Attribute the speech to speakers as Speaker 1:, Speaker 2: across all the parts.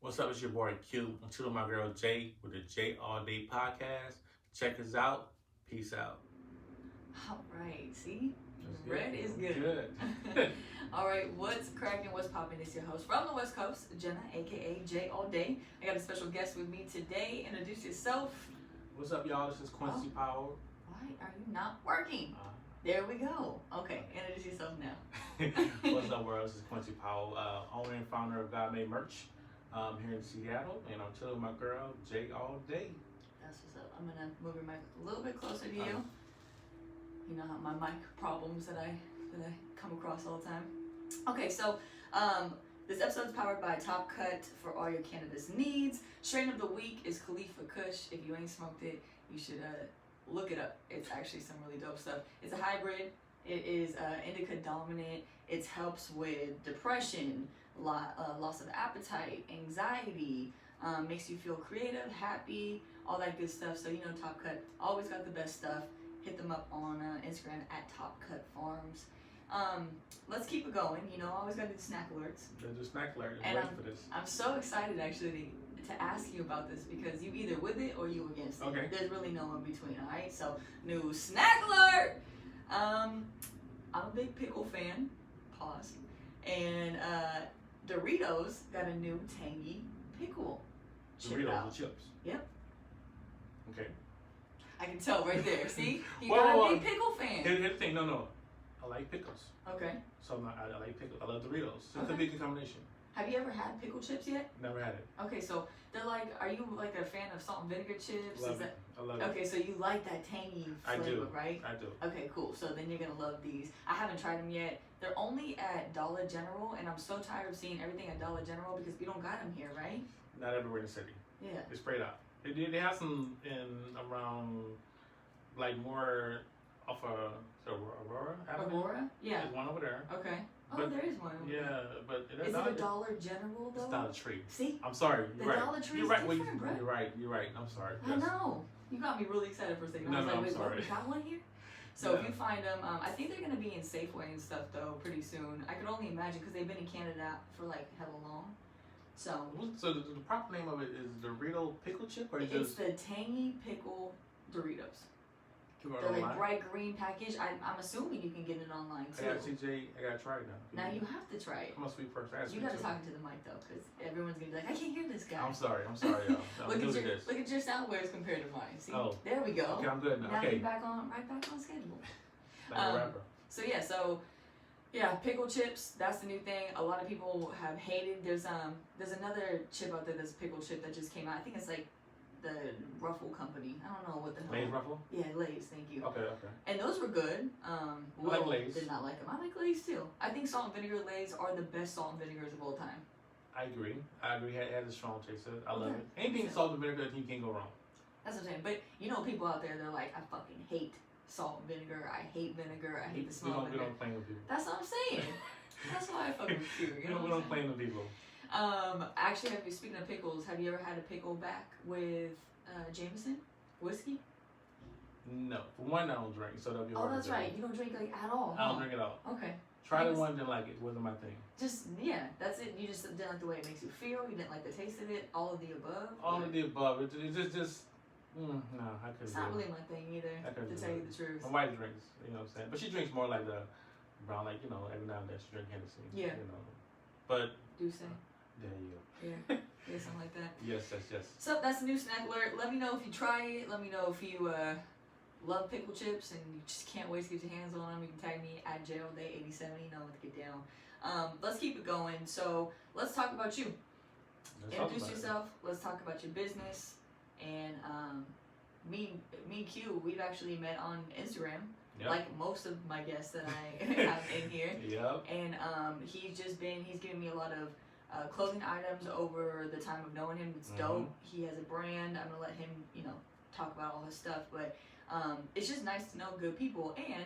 Speaker 1: What's up? It's your boy Q. I'm chilling with my girl Jay with the J All Day podcast. Check us out. Peace out.
Speaker 2: All right, see?
Speaker 1: That's
Speaker 2: Red
Speaker 1: good.
Speaker 2: is good.
Speaker 1: Good.
Speaker 2: All right, what's cracking? What's popping? It's your host from the West Coast, Jenna, aka J All Day. I got a special guest with me today. Introduce yourself.
Speaker 1: What's up, y'all? This is Quincy Powell.
Speaker 2: Why are you not working? There we go. Okay, introduce yourself now.
Speaker 1: What's up, world? This is Quincy Powell, owner and founder of God Made Merch here in Seattle, and I'm chilling with my girl J All Day.
Speaker 2: That's what's up. I'm gonna move your mic a little bit closer to you. You know how my mic problems that I come across all the time. Okay, so this episode is powered by Top Cut for all your cannabis needs. Strain of the week is Khalifa Kush. If you ain't smoked it, you should look it up. It's actually some really dope stuff. It's a hybrid. It is indica dominant. It helps with depression, loss of appetite, anxiety, makes you feel creative, happy, all that good stuff. So, you know, Top Cut always got the best stuff. Hit them up on Instagram at Top Cut Farms. Let's keep it going. You know, I always got to do snack alerts.
Speaker 1: Do snack alerts.
Speaker 2: And
Speaker 1: Wait for this.
Speaker 2: I'm so excited actually to ask you about this because you either with it or you against it.
Speaker 1: Okay.
Speaker 2: There's really no in between. All right. So new snack alert. I'm a big pickle fan. Pause. And Doritos got a new tangy pickle chip
Speaker 1: Doritos
Speaker 2: out.
Speaker 1: with chips.
Speaker 2: Yep.
Speaker 1: Okay.
Speaker 2: I can tell right there. See, you
Speaker 1: Whoa,
Speaker 2: got
Speaker 1: whoa,
Speaker 2: a big pickle fan.
Speaker 1: Here's the thing. No. I like pickles.
Speaker 2: Okay.
Speaker 1: So I like pickles. I love Doritos. So it
Speaker 2: Okay.
Speaker 1: could be a good combination.
Speaker 2: Have you ever had pickle chips yet?
Speaker 1: Never had it.
Speaker 2: Okay, so they're like, are you like a fan of salt and vinegar chips?
Speaker 1: Love it. I love it.
Speaker 2: Okay, so you like that tangy
Speaker 1: I
Speaker 2: flavor,
Speaker 1: do.
Speaker 2: right?
Speaker 1: I do.
Speaker 2: Okay, cool. So then you're gonna love these. I haven't tried them yet. They're only at Dollar General, and I'm so tired of seeing everything at Dollar General because we don't got them here, right?
Speaker 1: Not everywhere in the city.
Speaker 2: Yeah.
Speaker 1: It's spread out. They have some in around, like more off of Aurora. Avenue.
Speaker 2: Aurora? Yeah.
Speaker 1: There's one over there.
Speaker 2: Okay. Oh,
Speaker 1: But-
Speaker 2: there is one.
Speaker 1: Yeah, but
Speaker 2: Is it a Dollar General though?
Speaker 1: It's Dollar Tree.
Speaker 2: See?
Speaker 1: I'm sorry.
Speaker 2: The
Speaker 1: You're right.
Speaker 2: Dollar Tree's
Speaker 1: You're right.
Speaker 2: different, bro.
Speaker 1: You're right. I'm sorry.
Speaker 2: I know. You got me really excited for a second.
Speaker 1: No,
Speaker 2: I was
Speaker 1: no,
Speaker 2: like,
Speaker 1: I'm
Speaker 2: wait, what?
Speaker 1: sorry.
Speaker 2: We got one here? So if
Speaker 1: Yeah.
Speaker 2: you find them, I think they're gonna be in Safeway and stuff though pretty soon. I could only imagine because they've been in Canada for like hella long. So
Speaker 1: So the proper name of it is Dorito pickle chip, or
Speaker 2: it's
Speaker 1: just
Speaker 2: the tangy pickle Doritos.
Speaker 1: keep it
Speaker 2: They're like
Speaker 1: online?
Speaker 2: bright green package. I'm assuming you can get it online
Speaker 1: I
Speaker 2: too.
Speaker 1: got TJ. I gotta try it now.
Speaker 2: Now you have to try it.
Speaker 1: I'm a sweet person. I got
Speaker 2: You
Speaker 1: sweet
Speaker 2: gotta
Speaker 1: tooth.
Speaker 2: talk into the mic though, because everyone's gonna be like, I can't hear this guy.
Speaker 1: I'm sorry, y'all. I'm
Speaker 2: Look
Speaker 1: new
Speaker 2: at
Speaker 1: to
Speaker 2: your
Speaker 1: this.
Speaker 2: look at your sound waves compared to mine. See,
Speaker 1: Oh.
Speaker 2: there we go.
Speaker 1: Okay, I'm good now.
Speaker 2: Now
Speaker 1: Okay,
Speaker 2: you're back on schedule.
Speaker 1: like a rapper.
Speaker 2: So pickle chips, that's the new thing. A lot of people have hated. There's another chip out there that's a pickle chip that just came out. I think it's like the Ruffle company. I don't know what the hell.
Speaker 1: Lay's Ruffle.
Speaker 2: Yeah, Lay's, thank you.
Speaker 1: Okay.
Speaker 2: And those were good.
Speaker 1: like Lay's.
Speaker 2: Did not like them. I like Lay's too. I think salt and vinegar Lay's are the best salt and vinegars of all time.
Speaker 1: I agree. It has a strong taste to it. I love
Speaker 2: Okay.
Speaker 1: it. Anything salt and vinegar, you can't go wrong.
Speaker 2: That's what I'm saying. But you know people out there, they're like, I fucking hate salt and vinegar. I hate vinegar. I hate the smell of
Speaker 1: We
Speaker 2: vinegar.
Speaker 1: don't play with people.
Speaker 2: That's what I'm saying. That's why I fuck with you. You know
Speaker 1: we
Speaker 2: what I'm
Speaker 1: don't
Speaker 2: saying?
Speaker 1: play with people.
Speaker 2: Actually, speaking of pickles, have you ever had a pickleback with Jameson whiskey?
Speaker 1: No. For one, I don't drink, so that'll be
Speaker 2: Oh,
Speaker 1: hard to
Speaker 2: that's
Speaker 1: do.
Speaker 2: right. You don't drink like at all.
Speaker 1: I don't
Speaker 2: huh?
Speaker 1: drink it all.
Speaker 2: Okay.
Speaker 1: Tried it
Speaker 2: Yes.
Speaker 1: one, didn't like it. Wasn't my thing.
Speaker 2: Just that's it. You just didn't like the way it makes you feel. You didn't like the taste of it. All of the above.
Speaker 1: All of the above. It just no, I couldn't
Speaker 2: It's
Speaker 1: do
Speaker 2: not
Speaker 1: it.
Speaker 2: really my thing either.
Speaker 1: I couldn't
Speaker 2: To
Speaker 1: do
Speaker 2: tell
Speaker 1: it.
Speaker 2: you the truth.
Speaker 1: My wife drinks, you know what I'm saying? But she drinks more like the brown, like, you know, every now and then she drinks Hennessy.
Speaker 2: Yeah.
Speaker 1: You know. But,
Speaker 2: Do say.
Speaker 1: there you go.
Speaker 2: Yeah. Yeah, something like that.
Speaker 1: Yes.
Speaker 2: So that's the new snack alert. Let me know if you try it. Let me know if you love pickle chips and you just can't wait to get your hands on them. You can tag me at JLDay87. You know what to get down. Let's keep it going. So let's talk about you.
Speaker 1: Let's talk
Speaker 2: Introduce
Speaker 1: about it.
Speaker 2: yourself. Let's talk about your business. And me and Q, we've actually met on Instagram.
Speaker 1: Yep.
Speaker 2: Like most of my guests that I have in here.
Speaker 1: Yep.
Speaker 2: And he's given me a lot of clothing items over the time of knowing him. It's dope. He has a brand. I'm gonna let him, talk about all his stuff. But it's just nice to know good people. And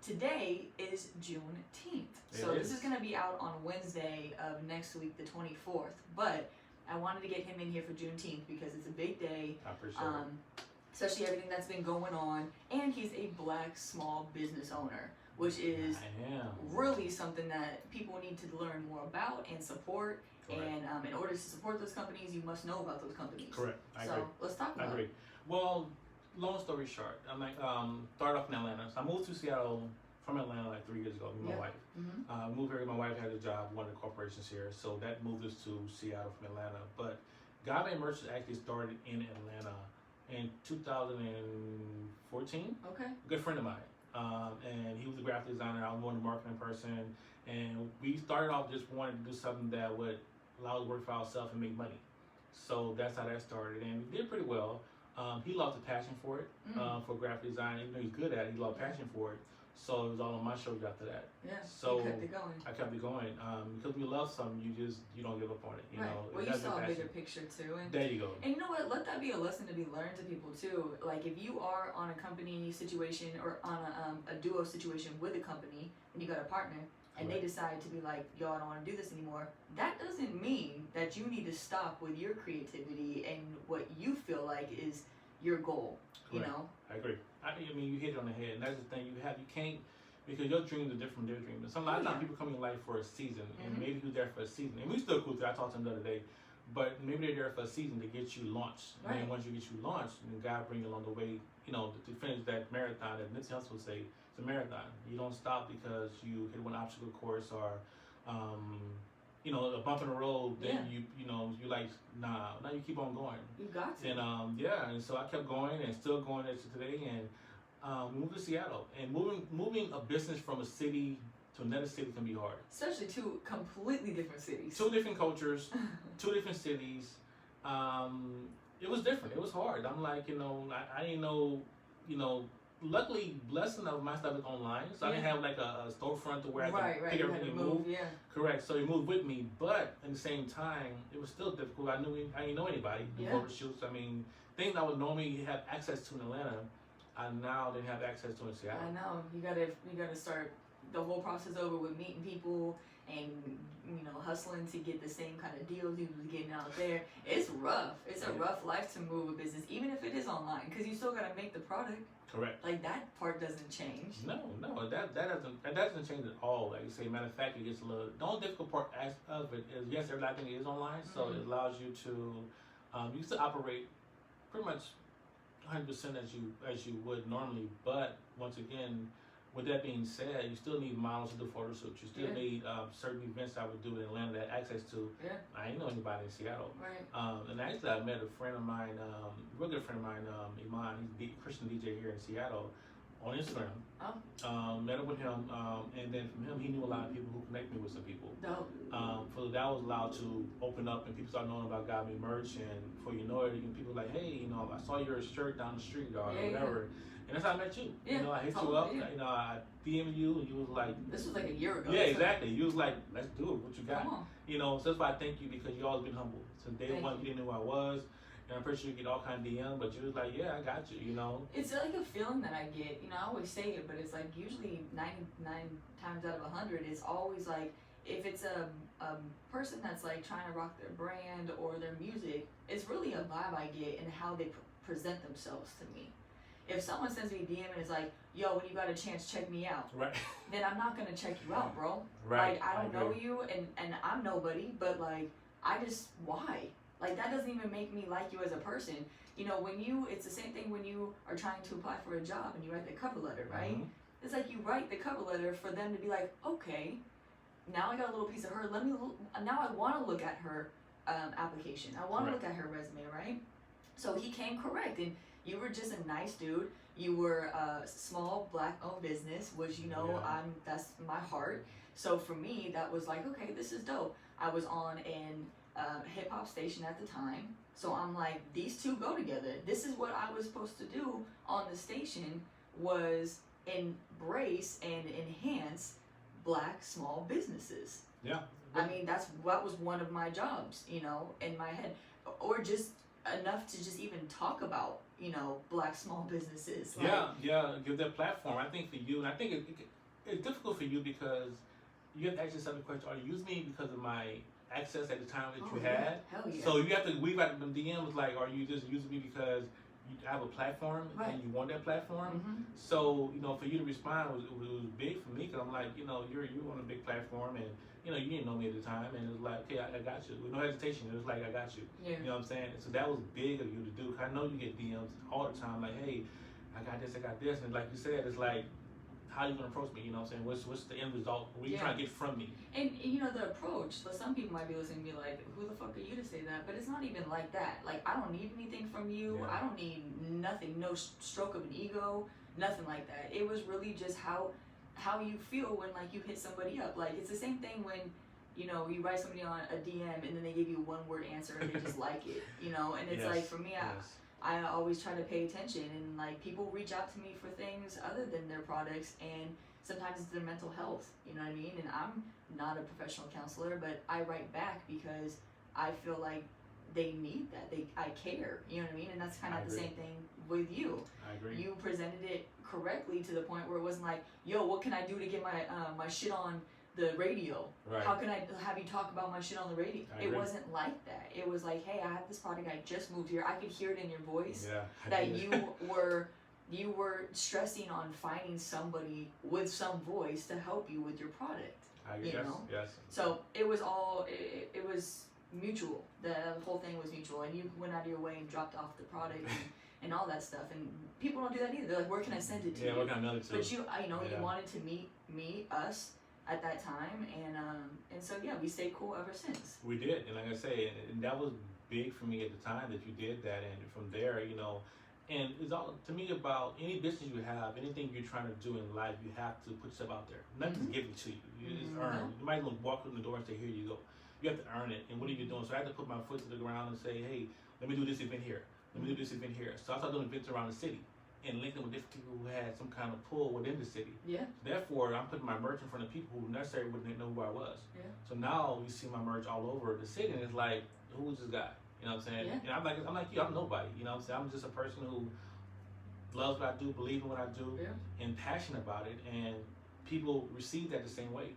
Speaker 2: today is Juneteenth. So this is gonna be out on Wednesday of next week, the 24th. But I wanted to get him in here for Juneteenth because it's a big day.
Speaker 1: I appreciate it.
Speaker 2: Especially everything that's been going on. And he's a black small business owner, which is
Speaker 1: I am.
Speaker 2: really something that people need to learn more about and support.
Speaker 1: Correct.
Speaker 2: And in order to support those companies, you must know about those companies.
Speaker 1: Correct. I
Speaker 2: so
Speaker 1: agree.
Speaker 2: let's talk
Speaker 1: I
Speaker 2: about
Speaker 1: agree.
Speaker 2: it.
Speaker 1: Well, long story short, I'm like started off in Atlanta. So I moved to Seattle from Atlanta like 3 years ago with my wife.
Speaker 2: Mm-hmm.
Speaker 1: Moved here. My wife had a job, one of the corporations here, so that moved us to Seattle from Atlanta. But God Made Merch actually started in Atlanta in 2014.
Speaker 2: Okay.
Speaker 1: A good friend of mine, and he was a graphic designer. I was more the marketing person, and we started off just wanting to do something that would allow us to work for ourselves and make money. So that's how that started, and we did pretty well. He loved the passion for it, for graphic design. Even though he's good at it, he loved passion for it. So it was all on my shoulders after that.
Speaker 2: Yeah.
Speaker 1: So
Speaker 2: you kept it going.
Speaker 1: I kept it going because when you love something, you don't give up on it. You
Speaker 2: right.
Speaker 1: know.
Speaker 2: Well, you saw a bigger picture too, and
Speaker 1: there you go.
Speaker 2: And you know what? Let that be a lesson to be learned to people too. Like if you are on a company situation or on a duo situation with a company and you got a partner and they decide to be like, yo, I don't want to do this anymore. That doesn't mean that you need to stop with your creativity and what you feel like is your goal.
Speaker 1: Correct.
Speaker 2: You know.
Speaker 1: I agree. I mean, you hit it on the head, and that's the thing. You can't, because your dreams are different from their dreams. And a lot of times people come in life for a season, and maybe you're there for a season, and we still cool. I talked to them the other day, but maybe they're there for a season to get you launched.
Speaker 2: Right.
Speaker 1: And then once you get you launched, then God bring you along the way, you know, to finish that marathon. That Nipsey Hussle would say, it's a marathon. You don't stop because you hit one obstacle course or, you know, a bump in the road. Then you like, nah. Now you keep on going.
Speaker 2: You got to.
Speaker 1: And and so I kept going and still going to today, and we moved to Seattle. And moving a business from a city to another city can be hard.
Speaker 2: Especially two completely different cities.
Speaker 1: Two different cultures, two different cities. It was different. It was hard. I'm like, you know, I didn't know, you know. Luckily, blessing of my stuff is online, so I didn't have like a storefront to where I could pick everything and move.
Speaker 2: Yeah.
Speaker 1: Correct. So he moved with me, but at the same time, it was still difficult. I didn't know anybody before the shoots. I mean, things I would normally have access to in Atlanta, I now didn't have access to in Seattle.
Speaker 2: I know. You gotta start the whole process over with meeting people and hustling to get the same kind of deals you was getting out there. It's rough. It's a rough life to move a business, even if it is online, because you still gotta make the product.
Speaker 1: Correct.
Speaker 2: Like that part doesn't change.
Speaker 1: No, that doesn't change at all. Like you say, matter of fact, it gets a little. The only difficult part of it is yes, everything is online, so it allows you to you still operate pretty much 100% as you would normally. But once again, with that being said, you still need models to do photo shoots. You still need certain events I would do in Atlanta that access to. Yeah. I didn't know anybody in Seattle.
Speaker 2: Right.
Speaker 1: And actually, I met a friend of mine, real good friend of mine, Iman. He's a Christian DJ here in Seattle on Instagram.
Speaker 2: Oh.
Speaker 1: Met up with him, and then from him, he knew a lot of people who connected me with some people.
Speaker 2: Dope.
Speaker 1: So that was allowed to open up, and people start knowing about God Made Merch, and before you know it, people like, hey, you know, I saw your shirt down the street or whatever. And that's how I met you.
Speaker 2: Yeah,
Speaker 1: you know, I hit you up. You know, I DM'd you, and you was like,
Speaker 2: this was like a year ago.
Speaker 1: Yeah, exactly. You was like, let's do it. What you got?
Speaker 2: Come on.
Speaker 1: You know, so that's why I thank you, because you always been humble. Since day one, you didn't know who I was. And I'm pretty sure you get all kind of DM, but you was like, yeah, I got you, you know.
Speaker 2: It's like a feeling that I get. You know, I always say it, but it's like usually 99 times out of 100, it's always like, if it's a person that's like trying to rock their brand or their music, it's really a vibe I get in how they present themselves to me. If someone sends me a DM and is like, yo, when you got a chance, check me out.
Speaker 1: Right.
Speaker 2: Then I'm not going to check you out, bro.
Speaker 1: Right.
Speaker 2: Like, I don't know you, and I'm nobody, but like, why? Like, that doesn't even make me like you as a person. You know, it's the same thing when you are trying to apply for a job and you write the cover letter, right? Mm-hmm. It's like you write the cover letter for them to be like, okay, now I got a little piece of her. Now I want to look at her application. I want to look at her resume, right? So he came correct, and you were just a nice dude. You were a small black-owned business, which that's my heart. So for me, that was like, okay, this is dope. I was on an hip hop station at the time, so I'm like, these two go together. This is what I was supposed to do on the station, was embrace and enhance black small businesses.
Speaker 1: Yeah.
Speaker 2: I mean, that was one of my jobs, you know, in my head, or just enough to just even talk about, you know, black small businesses. Like,
Speaker 1: give that platform. I think for you, and I think it's difficult for you because you have to ask yourself the question: are you using me because of my access at the time that you had?
Speaker 2: Hell yeah.
Speaker 1: So you have to weave out the DMs like, are you just using me because you have a platform
Speaker 2: Right.
Speaker 1: and you want that platform.
Speaker 2: Mm-hmm.
Speaker 1: So for you to respond was big for me because I'm like, you're on a big platform and you didn't know me at the time and it was like, okay, I got you with no hesitation. It was like I got you.
Speaker 2: Yeah.
Speaker 1: You know what I'm saying? So that was big of you to do. I know you get DMs all the time like, hey, I got this, and like you said, it's like, how you gonna approach me? You know what I'm saying? What's the end result? What are you trying to get from me?
Speaker 2: And the approach. So some people might be listening and be like, "Who the fuck are you to say that?" But it's not even like that. Like I don't need anything from you.
Speaker 1: Yeah.
Speaker 2: I don't need nothing. No stroke of an ego. Nothing like that. It was really just how you feel when like you hit somebody up. Like it's the same thing when you write somebody on a DM and then they give you a 1-word answer and they just like it. And it's like for me, I always try to pay attention, and like people reach out to me for things other than their products, and sometimes it's their mental health, you know what I mean? And I'm not a professional counselor, but I write back because I feel like they need that. I care, you know what I mean? And that's kind of the same thing with you.
Speaker 1: I agree.
Speaker 2: You presented it correctly to the point where it wasn't like, yo, what can I do to get my shit on the radio?
Speaker 1: Right.
Speaker 2: How can I have you talk about my shit on the radio? It wasn't like that. It was like, hey, I have this product, I just moved here. I could hear it in your voice that you were stressing on finding somebody with some voice to help you with your product.
Speaker 1: Yes.
Speaker 2: So it was all it was mutual. The whole thing was mutual, and you went out of your way and dropped off the product and all that stuff. And people don't do that either. They're like, where can I send it to you?
Speaker 1: Where can I mail it to?
Speaker 2: But you wanted to meet us at that time, and so we stayed cool ever since.
Speaker 1: We did, and like I say, and that was big for me at the time that you did that, and from there, and it's all to me about any business you have, anything you're trying to do in life, you have to put yourself out there. Nothing's given to you. You just earn. You might as well walk in the door and say, here you go. You have to earn it. And what are you doing? So I had to put my foot to the ground and say, hey, let me do this event here. Let me do this event here. So I started doing events around the city and linking with different people who had some kind of pull within the city.
Speaker 2: Yeah.
Speaker 1: Therefore, I'm putting my merch in front of people who necessarily wouldn't know who I was.
Speaker 2: Yeah.
Speaker 1: So now you see my merch all over the city, and it's like, who is this guy? You know what I'm saying?
Speaker 2: Yeah.
Speaker 1: And I'm like you. I'm nobody. You know what I'm saying? I'm just a person who loves what I do, believes in what I do, and passionate about it. And people receive that the same way.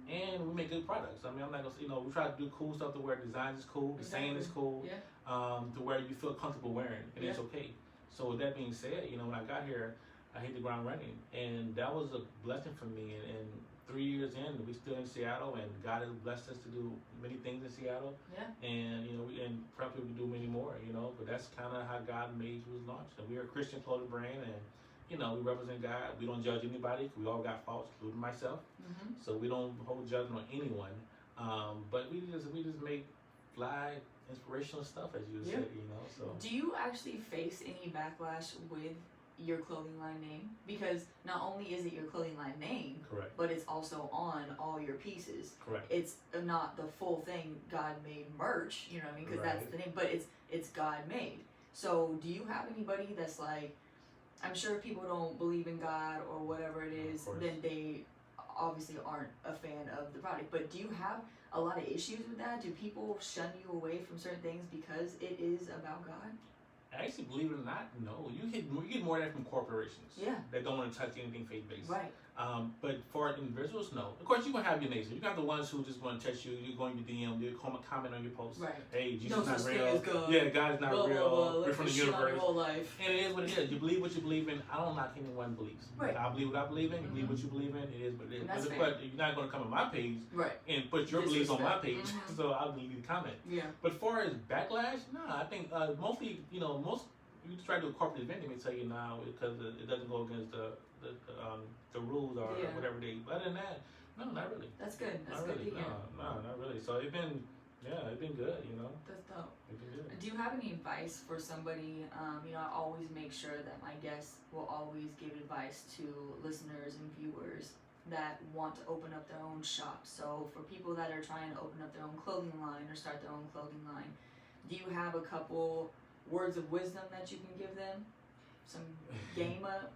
Speaker 1: And we make good products. I mean, I'm not gonna, we try to do cool stuff to where design is cool, the saying is cool, to where you feel comfortable wearing, and it's okay. So with that being said, when I got here, I hit the ground running, and that was a blessing for me. And 3 years in, we still in Seattle, and God has blessed us to do many things in Seattle. Yeah. And and probably we do many more. But that's kind of how God Made was launched. And we're a Christian clothing brand, and we represent God. We don't judge anybody. We all got faults, including myself. Mm-hmm. So we don't hold judgment on anyone. But we just make fly, inspirational stuff, as you said. So.
Speaker 2: Do you actually face any backlash with your clothing line name? Because not only is it your clothing line name,
Speaker 1: correct,
Speaker 2: but it's also on all your pieces.
Speaker 1: Correct.
Speaker 2: It's not the full thing, God Made merch. You know what I mean? Because that's the name. But it's God Made. So do you have anybody that's like? I'm sure if people don't believe in God or whatever it is, then they obviously aren't a fan of the product. But do you have a lot of issues with that? Do people shun you away from certain things because it is about God?
Speaker 1: Actually, believe it or not, no. You get more of that from corporations.
Speaker 2: Yeah.
Speaker 1: That don't want to touch anything faith-based.
Speaker 2: Right.
Speaker 1: But for individuals, no. Of course, you're going to have your nation. You got the ones who just want to touch you. You're going to DM, they'll comment on your post.
Speaker 2: Right.
Speaker 1: Hey, Jesus
Speaker 2: no
Speaker 1: not
Speaker 2: such
Speaker 1: real.
Speaker 2: thing as God.
Speaker 1: Yeah, God's not real. We're from the universe.
Speaker 2: On your whole life.
Speaker 1: And it is what it is. You believe what you believe in. I don't knock anyone believes.
Speaker 2: Right.
Speaker 1: I believe what I believe in. You believe what you believe in. It is what it is.
Speaker 2: But
Speaker 1: you're not going to come on my page and put your
Speaker 2: Disrespect.
Speaker 1: beliefs on my page. So I'll delete the comment.
Speaker 2: Yeah.
Speaker 1: But as far as backlash, no, I think mostly, most. You try to do a corporate event, they may tell you now because it doesn't go against the rules or whatever they. But other than that, no, not really.
Speaker 2: That's good. That's
Speaker 1: not
Speaker 2: good
Speaker 1: really.
Speaker 2: to hear.
Speaker 1: No, not really. So it's been good.
Speaker 2: That's dope.
Speaker 1: It's been good.
Speaker 2: Do you have any advice for somebody? I always make sure that my guests will always give advice to listeners and viewers that want to open up their own shop. So for people that are trying to open up their own clothing line or start their own clothing line, do you have a couple words of wisdom that you can give them? Some game up?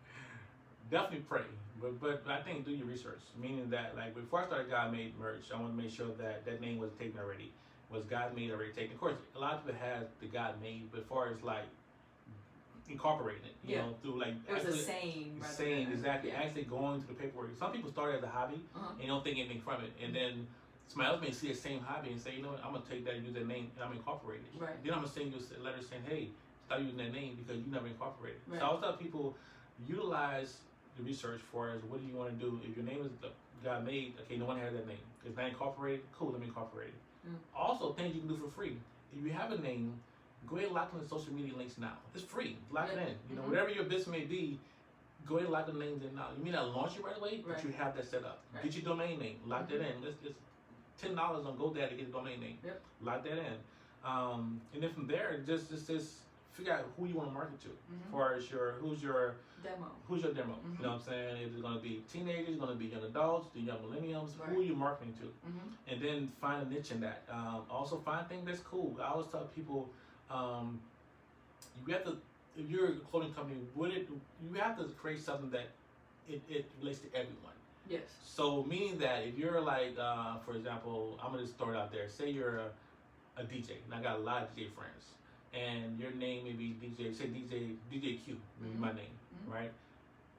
Speaker 1: Definitely pray, but I think do your research. Meaning that, like, before I started God Made merch, I want to make sure that name was taken already. Was God Made already taken? Of course, a lot of people have the God Made, but as far as like incorporating it, you know, through like
Speaker 2: it was a saying.
Speaker 1: Saying exactly. Yeah. Actually going through the paperwork. Some people start as a hobby and don't think anything from it, and then somebody else may see the same hobby and say, you know what, I'm gonna take that and use that name and I'm gonna incorporate it.
Speaker 2: Right.
Speaker 1: Then I'm gonna send you a letter saying, hey, start using that name because you never incorporated.
Speaker 2: Right.
Speaker 1: So I always tell people, utilize the research for as what do you want to do. If your name is got made, okay, no one has that name. It's not incorporated, cool, let me incorporate it. Also, things you can do for free. If you have a name, go ahead and lock in the social media links now. It's free. Lock it in. You know, whatever your business may be, go ahead and lock the names in now. You may not launch it right away, but you have that set up. Get your domain name. Lock that in. It's $10 on GoDaddy to get a domain name. Lock that in. And then from there, just figure out who you want to market to. As far as who's your demo. You know what I'm saying? Is it going to be teenagers? Going to be young adults? The young millennials? Who are you marketing to? And then find a niche in that. Also find things that's cool. I always tell people, you have to, if you're a clothing company, you have to create something that it relates to everyone.
Speaker 2: Yes. So
Speaker 1: meaning that if you're like, for example, I'm gonna just throw it out there. Say you're a DJ, and I got a lot of DJ friends, and your name may be DJ. Say DJ Q, maybe my name, right?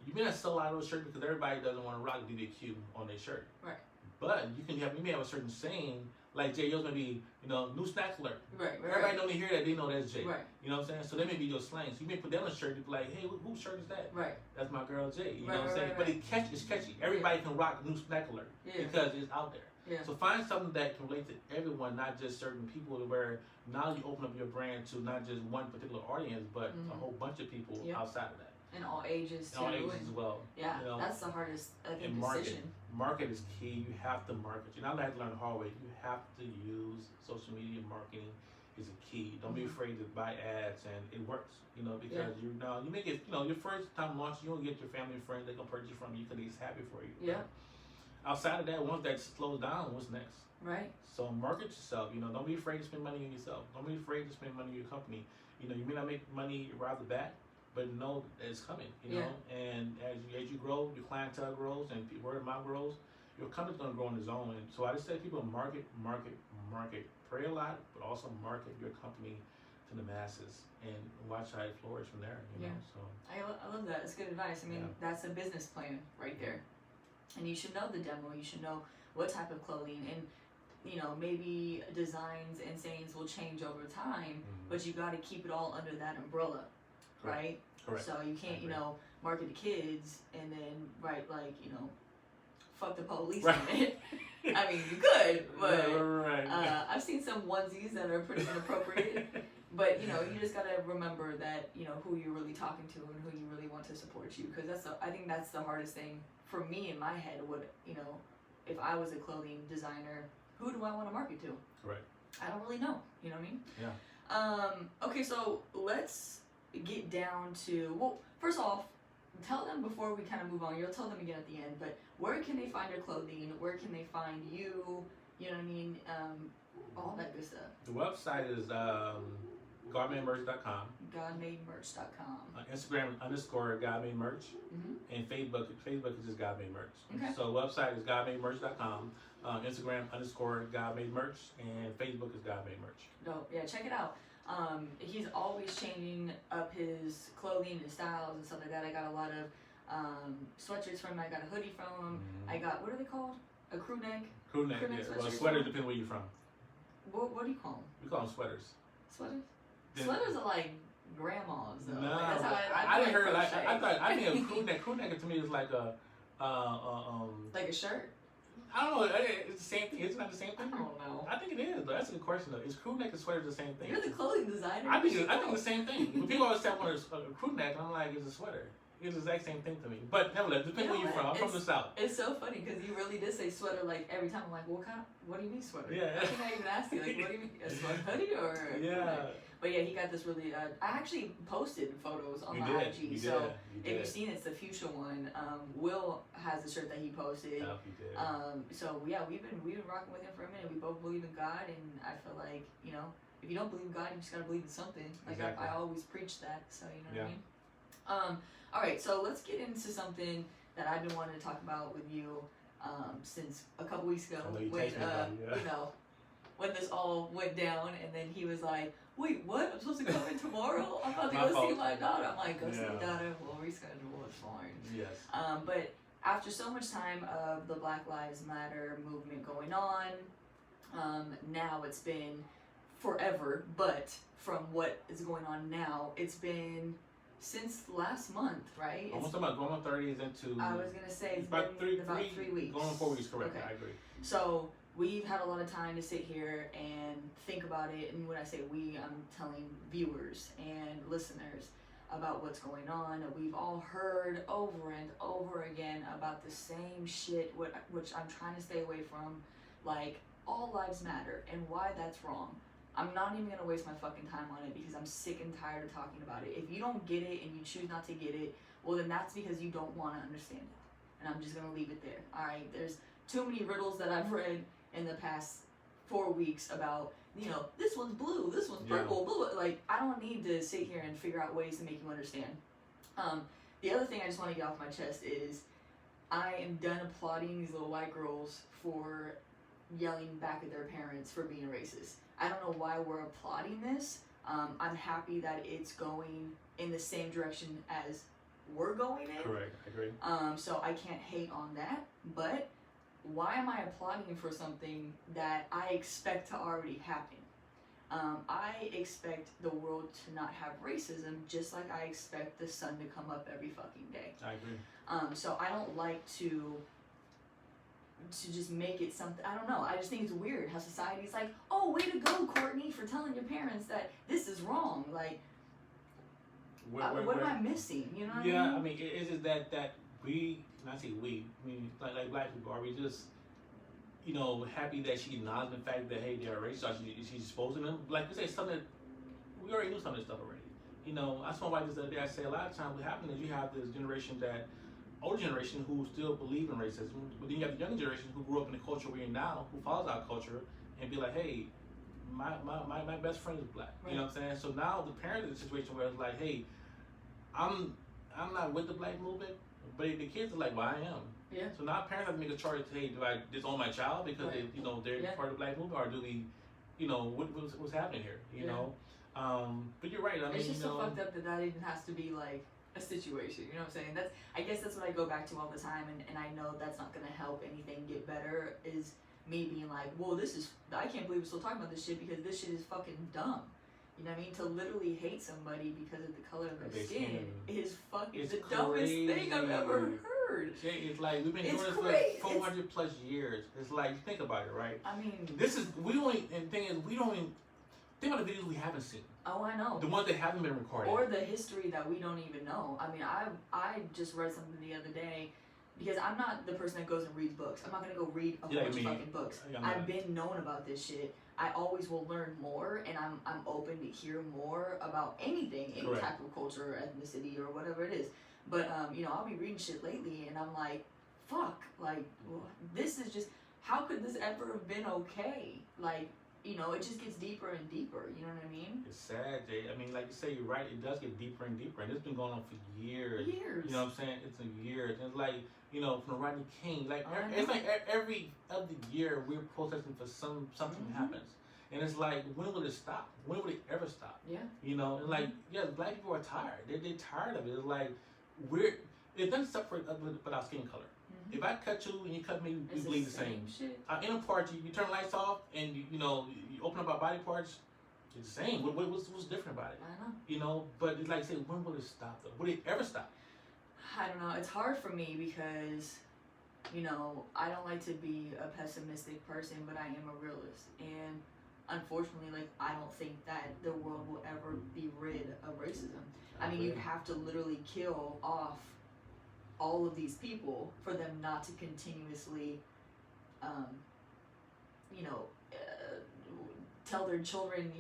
Speaker 1: You may not sell a lot of those shirts because everybody doesn't want to rock DJ Q on their shirt.
Speaker 2: Right.
Speaker 1: But you may have a certain saying, like Jay Yo's may be, new snack alert.
Speaker 2: Right.
Speaker 1: Everybody don't hear that, they know that's Jay.
Speaker 2: Right.
Speaker 1: You know what I'm saying? So that may be your slang. So you may put that on a shirt, you be like, hey, whose shirt is that?
Speaker 2: Right.
Speaker 1: That's my girl Jay. You know what I'm saying? But it's catchy. Everybody can rock new snack alert because it's out there.
Speaker 2: Yeah. So
Speaker 1: find something that can relate to everyone, not just certain people, where now you open up your brand to not just one particular audience, but a whole bunch of people outside of that.
Speaker 2: In all ages too.
Speaker 1: In all ages as well.
Speaker 2: Yeah, that's the hardest, I think, decision.
Speaker 1: Market is key. You have to market. I had to learn the hard way. You have to use social media marketing is a key. Don't be afraid to buy ads, and it works. Because you may get, your first time launch, you don't get your family and friends that can purchase from you because they're happy for you.
Speaker 2: Yeah.
Speaker 1: Outside of that, once that slows down, what's next?
Speaker 2: Right.
Speaker 1: So market yourself. Don't be afraid to spend money on yourself. Don't be afraid to spend money on your company. You may not make money right off the bat, but know that it's coming. And as you grow, your clientele grows, and word of mouth grows. Your company's gonna grow on its own. And so I just say, people market. Pray a lot, but also market your company to the masses and watch how it flourish from there. You know. So
Speaker 2: I love that. It's good advice. I mean, that's a business plan right there. And you should know the demo. You should know what type of clothing, and maybe designs and sayings will change over time, but you got to keep it all under that umbrella, right?
Speaker 1: Correct.
Speaker 2: So you can't, market to kids and then write like, fuck the police on it. I mean, you could, but I've seen some onesies that are pretty inappropriate. But you just gotta remember that who you're really talking to and who you really want to support you, because I think that's the hardest thing for me in my head. Would if I was a clothing designer, who do I want to market to?
Speaker 1: Right.
Speaker 2: I don't really know. You know what I mean?
Speaker 1: Yeah.
Speaker 2: Okay, so let's get down to, well, first off, tell them before we kind of move on. You'll tell them again at the end, but where can they find your clothing? Where can they find you? You know what I mean? All that good stuff.
Speaker 1: The website is GodMadeMerch.com.
Speaker 2: GodMadeMerch.com.
Speaker 1: Instagram _GodMadeMerch. And Facebook is just GodMadeMerch.
Speaker 2: Okay.
Speaker 1: So website is GodMadeMerch.com. Instagram _GodMadeMerch, and Facebook is GodMadeMerch.
Speaker 2: No, yeah, check it out. He's always changing up his clothing and styles and stuff like that. I got a lot of sweatshirts from him. I got a hoodie from him. I got, what are they called? A crew neck?
Speaker 1: Crew neck, yeah. Well, sweaters depend where you're from.
Speaker 2: What do you call them?
Speaker 1: We call them sweaters.
Speaker 2: Sweaters? Sweaters are like grandmas, though.
Speaker 1: No,
Speaker 2: like, that's how
Speaker 1: I didn't hear like I mean a crew neck. Crew neck to me is like a
Speaker 2: like a shirt.
Speaker 1: I don't know. It's the same thing. It's not the same thing.
Speaker 2: I don't know.
Speaker 1: I think it is. Though. That's a good question though. Is crew neck and sweater the same thing?
Speaker 2: You're the clothing designer.
Speaker 1: I think the same thing. When people always say I want a crew neck, I'm like, it's a sweater. It's the exact same thing to me. But nevertheless, depends where you're from. I'm from the South.
Speaker 2: It's so funny because you really did say sweater like every time. I'm like, what do you mean sweater?
Speaker 1: Yeah.
Speaker 2: I think I even asked you, like, what do you mean? A sweater hoodie or?
Speaker 1: Yeah.
Speaker 2: But yeah, he got this really. I actually posted photos on my IG. So if you've seen it, it's the fuchsia one. Will has the shirt that he posted.
Speaker 1: Oh, he did.
Speaker 2: So yeah, we've been rocking with him for a minute. We both believe in God, and I feel like if you don't believe in God, you just gotta believe in something. Like
Speaker 1: exactly.
Speaker 2: I always preach that. So you know what I mean. All right, so let's get into something that I've been wanting to talk about with you since a couple weeks ago when when this all went down, and then he was like, "Wait, what? I'm supposed to come in tomorrow? I'm about to go see my daughter." I'm like, "Go see your daughter. We'll reschedule. It's fine."
Speaker 1: Yes.
Speaker 2: But after so much time of the Black Lives Matter movement going on, now it's been forever, but from what is going on now, it's been since last month, right?
Speaker 1: Almost about going on 30s into.
Speaker 2: I was gonna say it's
Speaker 1: about
Speaker 2: been
Speaker 1: 3
Speaker 2: 3 weeks.
Speaker 1: Going on 4 weeks, correct?
Speaker 2: Okay.
Speaker 1: I agree.
Speaker 2: So we've had a lot of time to sit here and think about it, and when I say we, I'm telling viewers and listeners about what's going on. We've all heard over and over again about the same shit, which I'm trying to stay away from, like all lives matter and why that's wrong. I'm not even gonna waste my fucking time on it because I'm sick and tired of talking about it. If you don't get it and you choose not to get it, well then that's because you don't want to understand it. And I'm just gonna leave it there. Alright, there's too many riddles that I've read in the past 4 weeks about, you know, this one's blue, this one's purple, blue. Like, I don't need to sit here and figure out ways to make you understand. The other thing I just want to get off my chest is I am done applauding these little white girls for yelling back at their parents for being racist. I don't know why we're applauding this. I'm happy that it's going in the same direction as we're going in.
Speaker 1: Correct, I agree.
Speaker 2: So I can't hate on that, but why am I applauding for something that I expect to already happen? I expect the world to not have racism, just like I expect the sun to come up every fucking day.
Speaker 1: I agree.
Speaker 2: So I don't like to just make it something, I don't know, I just think it's weird how society's like, oh, way to go, Courtney, for telling your parents that this is wrong. Like, what am I missing? You know what I mean?
Speaker 1: Yeah, I mean, it's just that we, and I say we, I mean, like black people, are we just, you know, happy that she acknowledged the fact that, hey, they're racist, or she's exposing them? Like we say, something that, we already knew some of this stuff already. You know, I saw why this other day, I say a lot of times what happens is you have this generation that, older generation who still believe in racism, but then you have the younger generation who grew up in the culture we're in now, who follows our culture, and be like, hey, my best friend is black. Right. You know what I'm saying? So now the parents in a situation where it's like, hey, I'm not with the black movement, but the kids are like, well, I am.
Speaker 2: Yeah.
Speaker 1: So now parents have to make a choice, hey, do I disown my child because they, you know, they're part of the black movement, or do we, you know, what's happening here? You know? But you're right. I mean,
Speaker 2: it's just
Speaker 1: you know,
Speaker 2: so fucked up that even has to be like a situation, you know what I'm saying? I guess that's what I go back to all the time, and I know that's not gonna help anything get better, is me being like, well, I can't believe we're still talking about this shit because this shit is fucking dumb. You know what I mean? To literally hate somebody because of the color of their skin is fucking the dumbest thing I've ever heard.
Speaker 1: It's like, we've been doing this for 400 plus years. It's like, think about it, right?
Speaker 2: I mean,
Speaker 1: and the thing is, we don't even, think about the videos we haven't seen.
Speaker 2: Oh, I know.
Speaker 1: The ones that haven't been recorded.
Speaker 2: Or the history that we don't even know. I mean, I just read something the other day, because I'm not the person that goes and reads books. I'm not going to go read a bunch of fucking books. I've been known about this shit. I always will learn more, and I'm open to hear more about anything, any type of culture or ethnicity or whatever it is. But, you know, I'll be reading shit lately, and I'm like, fuck, like, this is just, how could this ever have been okay? Like, you know, it just gets deeper and deeper, you know what I mean?
Speaker 1: It's sad, Jay. I mean, like you say, you're right, it does get deeper and deeper, and it's been going on for years.
Speaker 2: Years.
Speaker 1: You know what I'm saying? It's a year. And it's like, you know, from Rodney King, like, it's like every other year we're protesting for something happens. And it's like, when will it stop? When will it ever stop?
Speaker 2: Yeah.
Speaker 1: You know, and like, yeah, black people are tired. They're tired of it. It's like, it doesn't separate us with our skin color. If I cut you and you cut me, we bleed the same.
Speaker 2: Shit.
Speaker 1: In a party, you turn the lights off and you know, you open up our body parts, it's the same. What's different about it?
Speaker 2: I know.
Speaker 1: You know, but it's like, say, when will it stop though? Will it ever stop?
Speaker 2: I don't know. It's hard for me because, you know, I don't like to be a pessimistic person, but I am a realist. And unfortunately, like, I don't think that the world will ever be rid of racism. I mean, you have to literally kill off all of these people for them not to continuously, you know, tell their children,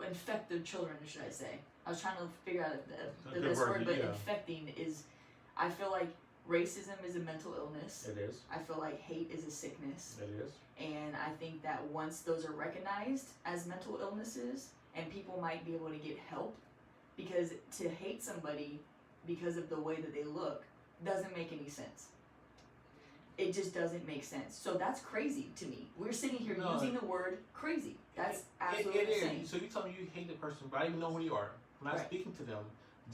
Speaker 2: infect their children, should I say. I was trying to figure out the best word, but infecting is, I feel like racism is a mental illness.
Speaker 1: It is.
Speaker 2: I feel like hate is a sickness.
Speaker 1: It is.
Speaker 2: And I think that once those are recognized as mental illnesses, and people might be able to get help, because to hate somebody because of the way that they look doesn't make any sense. It just doesn't make sense. So that's crazy to me. We're sitting here using the word crazy. That's absolutely insane.
Speaker 1: So you tell me you hate the person, but I don't even know who you are. When I'm speaking to them,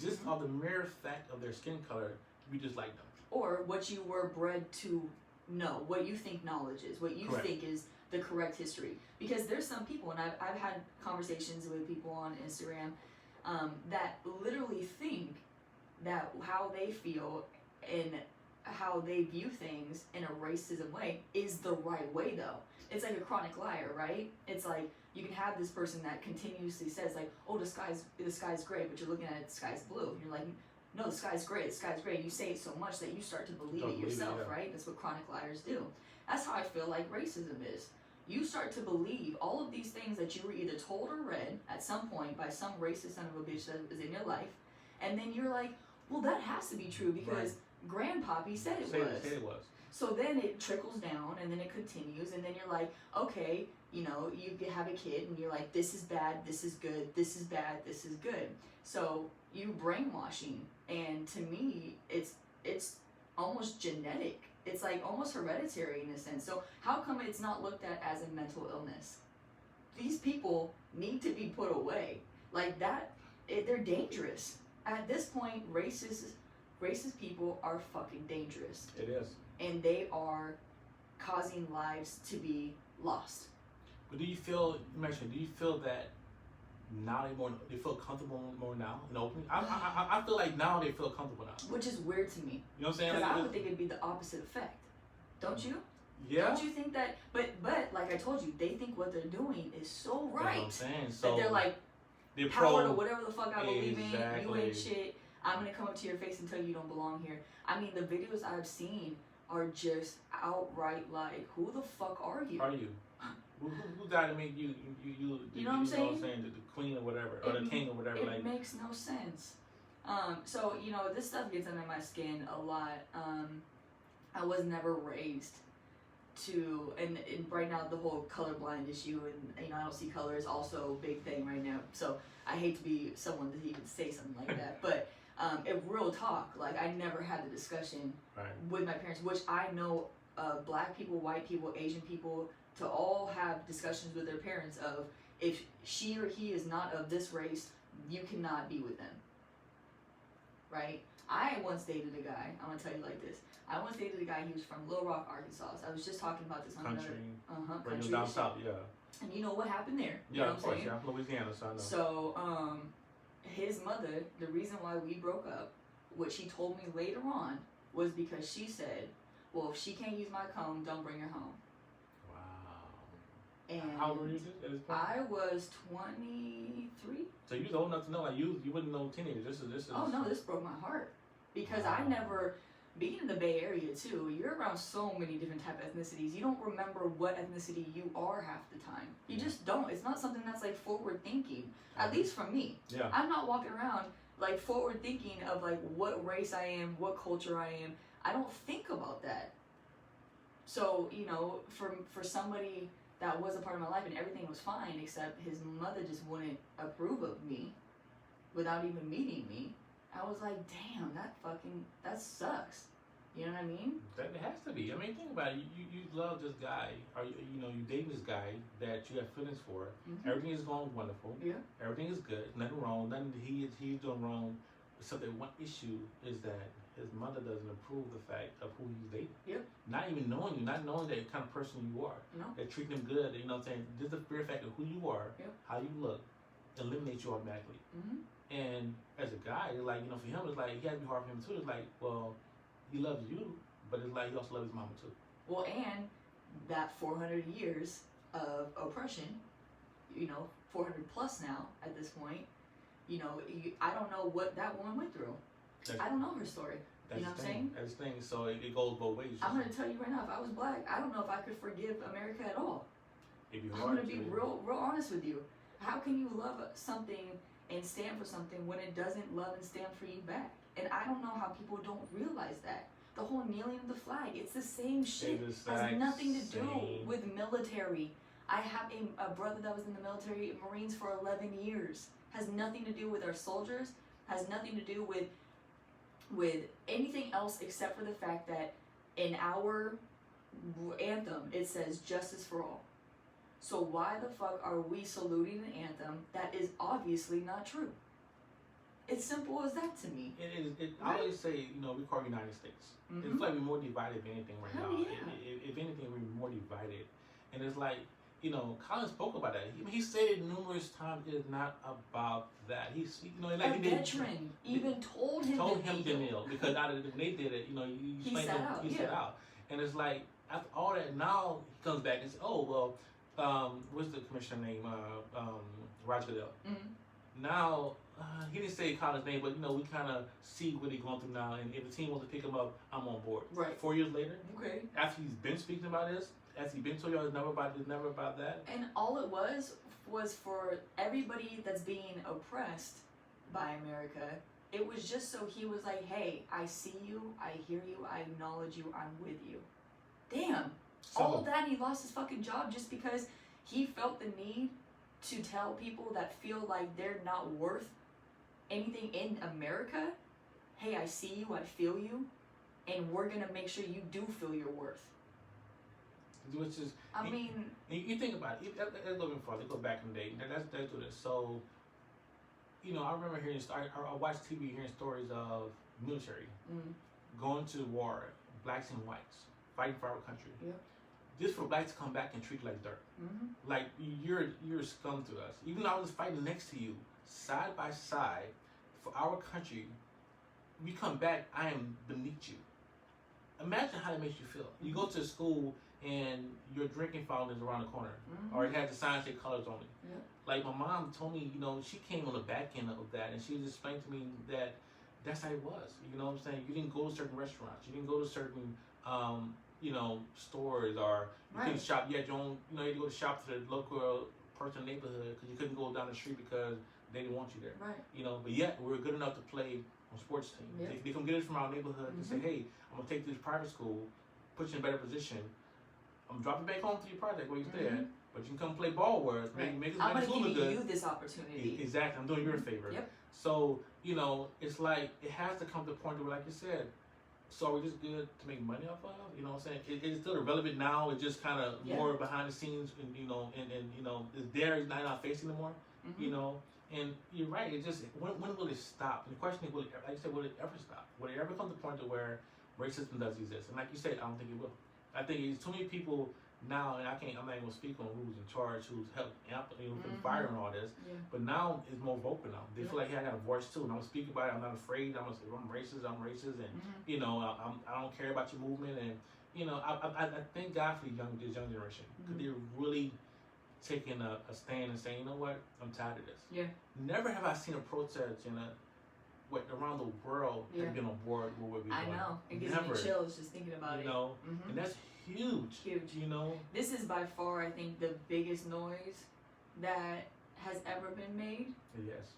Speaker 1: just on the mere fact of their skin color, you dislike them.
Speaker 2: Or what you were bred to know, what you think knowledge is, what you think is the correct history. Because there's some people, and I've had conversations with people on Instagram that literally think that how they feel and how they view things in a racism way is the right way, though. It's like a chronic liar, right? It's like you can have this person that continuously says like, oh, the sky's gray, but you're looking at it, the sky's blue. And you're like, no, the sky's gray, the sky's gray. And you say it so much that you start to believe it yourself, right? That's what chronic liars do. That's how I feel like racism is. You start to believe all of these things that you were either told or read at some point by some racist son of a bitch that was in your life, and then you're like, well, that has to be true because Grandpappy said it was. So then it trickles down, and then it continues, and then you're like, okay, you know, you have a kid, and you're like, this is bad, this is good, this is bad, this is good. So you brainwashing, and to me, it's almost genetic. It's like almost hereditary in a sense. So how come it's not looked at as a mental illness? These people need to be put away. Like that, they're dangerous. At this point, racist people are fucking dangerous.
Speaker 1: It is.
Speaker 2: And they are causing lives to be lost.
Speaker 1: But do you feel that now they feel comfortable more now in opening? I feel like now they feel comfortable now.
Speaker 2: Which is weird to me.
Speaker 1: You know what I'm saying?
Speaker 2: Because
Speaker 1: like,
Speaker 2: I would think it'd be the opposite effect. Don't you?
Speaker 1: Yeah.
Speaker 2: Don't you think that? But like I told you, they think what they're doing is so right.
Speaker 1: That's what I'm saying. So
Speaker 2: that they're like,
Speaker 1: they're
Speaker 2: power to whatever the fuck I believe in.
Speaker 1: Exactly.
Speaker 2: You ain't shit. I'm gonna come up to your face and tell you don't belong here. I mean, the videos I've seen are just outright like, who the fuck are you?
Speaker 1: Are you? Who got to make you
Speaker 2: know what I'm saying?
Speaker 1: The queen or whatever, or the king or whatever.
Speaker 2: It makes no sense. So you know, this stuff gets under my skin a lot. I was never raised to, and right now the whole colorblind issue, and you know, I don't see color is also a big thing right now. So I hate to be someone to even say something like that, but in real talk, like I never had the discussion with my parents, which I know black people, white people, Asian people, to all have discussions with their parents of, if she or he is not of this race, you cannot be with them. Right? I once dated a guy, I'm gonna tell you like this. I once dated a guy, he was from Little Rock, Arkansas. I was just talking about this on
Speaker 1: country.
Speaker 2: Country
Speaker 1: down south, yeah.
Speaker 2: And you know what happened there? You
Speaker 1: Yeah,
Speaker 2: know
Speaker 1: of course, yeah. Louisiana, so I know.
Speaker 2: So, his mother, the reason why we broke up, what she told me later on, was because she said, well, if she can't use my comb, don't bring her home.
Speaker 1: Wow.
Speaker 2: And
Speaker 1: how old were you at this point?
Speaker 2: I was 23.
Speaker 1: So you was old enough to know, like you wouldn't know teenager. This is.
Speaker 2: Oh no, this broke my heart because I never, being in the Bay Area too, you're around so many different type of ethnicities. You don't remember what ethnicity you are half the time. You just don't. It's not something that's like forward thinking. At least for me.
Speaker 1: Yeah.
Speaker 2: I'm not walking around like forward thinking of like what race I am, what culture I am. I don't think about that. So, you know, for somebody that was a part of my life and everything was fine, except his mother just wouldn't approve of me without even meeting me. I was like, damn, that sucks. You know what I mean?
Speaker 1: That it has to be. I mean, think about it. You love this guy, or you date this guy that you have feelings for.
Speaker 2: Mm-hmm.
Speaker 1: Everything is going wonderful.
Speaker 2: Yeah.
Speaker 1: Everything is good. Nothing wrong. Nothing he's doing wrong. Except that one issue is that his mother doesn't approve the fact of who he's dating.
Speaker 2: Yep.
Speaker 1: Not even knowing you, not knowing that kind of person you are.
Speaker 2: No.
Speaker 1: They treat him good. You know what I'm saying? Just the bare fact of who you are,
Speaker 2: yep.
Speaker 1: how you look, eliminates you automatically.
Speaker 2: Mm-hmm. And
Speaker 1: as a guy, like, you know, for him, it's like, he has to be hard for him too. It's like, well, he loves you, but it's like he also loves his mama too.
Speaker 2: Well, and that 400 years of oppression, you know, 400 plus now at this point, you know, I don't know what that woman went through. I don't know her story. You know what I'm saying?
Speaker 1: That's the thing. So it goes both ways.
Speaker 2: I'm going to tell you right now, if I was black, I don't know if I could forgive America at all.
Speaker 1: It'd be
Speaker 2: I'm
Speaker 1: hard
Speaker 2: going to be real honest with you. How can you love something and stand for something when it doesn't love and stand for you back? And I don't know how people don't realize that. The whole kneeling of the flag, it's the same shit. It has nothing to do with military. I have a brother that was in the military, Marines for 11 years. Has nothing to do with our soldiers, has nothing to do with anything else except for the fact that in our anthem it says justice for all. So why the fuck are we saluting an anthem that is obviously not true? It's simple as that to me.
Speaker 1: It is.
Speaker 2: Right?
Speaker 1: I always say, you know, we call United States.
Speaker 2: Mm-hmm.
Speaker 1: It's like we're more divided than anything right
Speaker 2: Hell
Speaker 1: now.
Speaker 2: yeah.
Speaker 1: If anything, we're more divided. And it's like, Colin spoke about that. He said it numerous times. It is not about that.
Speaker 2: A veteran even told him
Speaker 1: to kneel because out of when they did it,
Speaker 2: he sat out.
Speaker 1: And it's like after all that, now he comes back and says, "Oh well, what's the commissioner name? Roger Goodell."
Speaker 2: Mm-hmm.
Speaker 1: Now he didn't say Colin's name, but we kind of see what he's going through now. And if the team wants to pick him up, I'm on board.
Speaker 2: Right.
Speaker 1: 4 years later,
Speaker 2: okay.
Speaker 1: After he's been speaking about this. As he been told y'all, it's never about that.
Speaker 2: And all it was for everybody that's being oppressed by America. It was just so he was like, hey, I see you, I hear you, I acknowledge you, I'm with you. Damn. All of that, he lost his fucking job just because he felt the need to tell people that feel like they're not worth anything in America, hey, I see you, I feel you, and we're gonna make sure you do feel your worth.
Speaker 1: Which is,
Speaker 2: I mean,
Speaker 1: you think about it. Let's go even farther. Let's go back in the day. Let's do this. So, I remember hearing. I watched TV, hearing stories of military going to war, blacks and whites fighting for our country.
Speaker 2: Yeah.
Speaker 1: Just for blacks to come back and treat you like dirt.
Speaker 2: Mm-hmm.
Speaker 1: Like you're scum to us. Even though I was fighting next to you, side by side, for our country, we come back. I am beneath you. Imagine how that makes you feel. You go to school and your drinking fountain is around the corner, or it has the sign say colors on it.
Speaker 2: Yeah.
Speaker 1: Like my mom told me, she came on the back end of that, and she just explained to me that that's how it was. You know what I'm saying? You didn't go to certain restaurants, you didn't go to certain, stores, or you couldn't shop. You had your own, you had to go to shop to the local person in the neighborhood because you couldn't go down the street because they didn't want you there.
Speaker 2: Right.
Speaker 1: But yet we were good enough to play on sports teams.
Speaker 2: Yeah.
Speaker 1: They come get us from our neighborhood and say, hey, I'm gonna take you to this private school, put you in a better position. I'm dropping back home to your project where you stay at, but you can come play ball with us.
Speaker 2: Right.
Speaker 1: Make
Speaker 2: I'm
Speaker 1: us
Speaker 2: going to give
Speaker 1: good.
Speaker 2: you this opportunity.
Speaker 1: Exactly. I'm doing you a favor.
Speaker 2: Yep.
Speaker 1: So, it's like it has to come to the point where, like you said, so are we just good to make money off of? You know what I'm saying? It's still irrelevant now. It's just kind of more behind the scenes, and it's there. It's not facing anymore. And you're right. It just when will it stop? And the question is, like you said, will it ever stop? Will it ever come to the point to where racism does exist? And like you said, I don't think it will. I think it's too many people now, and I'm not even gonna speak on who's in charge, who's helped, fire and all this.
Speaker 2: Yeah.
Speaker 1: But now it's more vocal now. They feel like, hey, I got a voice too, and I'm gonna speak about it. I'm not afraid. I'm gonna say, I'm racist, and I don't care about your movement, and I thank God for this young generation because they're really taking a stand and saying, you know what, I'm tired of this.
Speaker 2: Yeah.
Speaker 1: Never have I seen a protest around the world have been on board with what we're doing.
Speaker 2: I know. It gives me chills just thinking about it.
Speaker 1: And that's huge.
Speaker 2: Huge. This is by far, I think, the biggest noise that has ever been made.
Speaker 1: Yes.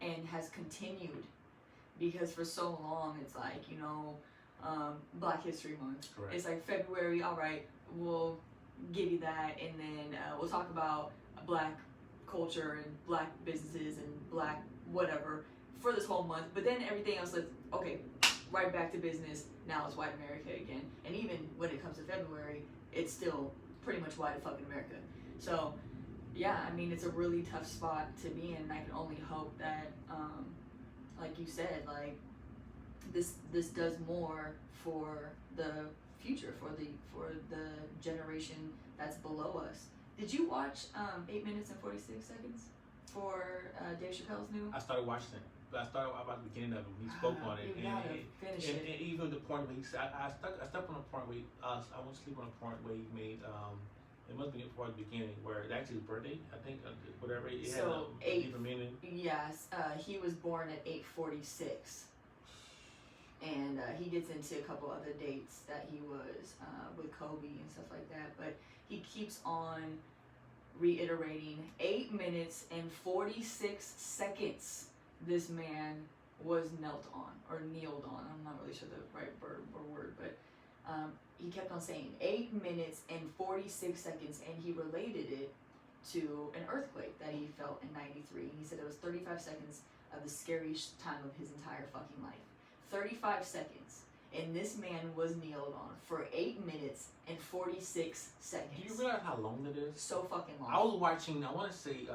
Speaker 2: And has continued, because for so long it's like, Black History Month.
Speaker 1: Correct.
Speaker 2: It's like February. All right, we'll give you that, and then we'll talk about Black culture and Black businesses and Black whatever for this whole month. But then everything else is okay. Right back to business. Now it's white America again. And even when it comes to February, it's still pretty much white fucking America. So, yeah, I mean, it's a really tough spot to be in. And I can only hope that, like you said, like this does more for the future, for the generation that's below us. Did you watch 8 minutes and 46 seconds for Dave Chappelle's new?
Speaker 1: I started watching it. I started about the beginning of it. He spoke on it,
Speaker 2: and
Speaker 1: even the point where he said, I stuck on the point where I went to sleep on the point where he made it must be towards the beginning where it's actually his birthday. I think whatever it had a deeper meaning.
Speaker 2: Yes, he was born at 8:46, and he gets into a couple other dates that he was with Kobe and stuff like that. But he keeps on reiterating 8 minutes and 46 seconds. This man was knelt on or kneeled on. I'm not really sure the right verb or word, but he kept on saying 8 minutes and 46 seconds, and he related it to an earthquake that he felt in '93. He said it was 35 seconds of the scariest time of his entire fucking life. 35 seconds, and this man was kneeled on for 8 minutes and 46 seconds.
Speaker 1: Do you realize how long that is?
Speaker 2: So fucking long.
Speaker 1: I was watching, I want to say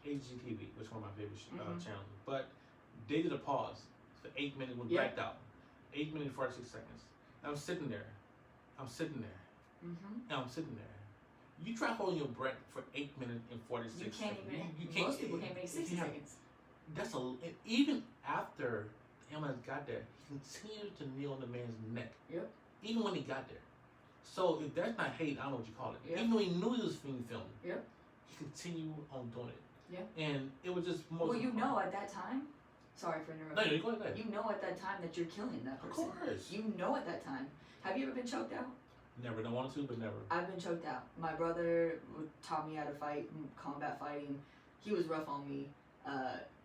Speaker 1: HGTV, which is one of my favorite channels, but they did a pause for 8 minutes, was blacked out. 8 minutes, 46 seconds. And I'm sitting there, and I'm sitting there, You try holding your breath for 8 minutes and 46
Speaker 2: You can't
Speaker 1: seconds.
Speaker 2: even.
Speaker 1: You can't,
Speaker 2: most people can't make 60 seconds.
Speaker 1: That's even after the ambulance got there, he continued to kneel on the man's neck.
Speaker 2: Yep.
Speaker 1: Even when he got there. So if that's not hate, I don't know what you call it.
Speaker 2: Yep.
Speaker 1: Even though he knew he was being filmed.
Speaker 2: Yep.
Speaker 1: He continued on doing it.
Speaker 2: Yeah.
Speaker 1: And it was just more.
Speaker 2: Well, you know at that time. Sorry for interrupting.
Speaker 1: No, you go ahead.
Speaker 2: You know at that time that you're killing that person.
Speaker 1: Of course.
Speaker 2: You know at that time. Have you ever been choked out?
Speaker 1: Never. Don't want to, but never.
Speaker 2: I've been choked out. My brother taught me how to fight, combat fighting. He was rough on me.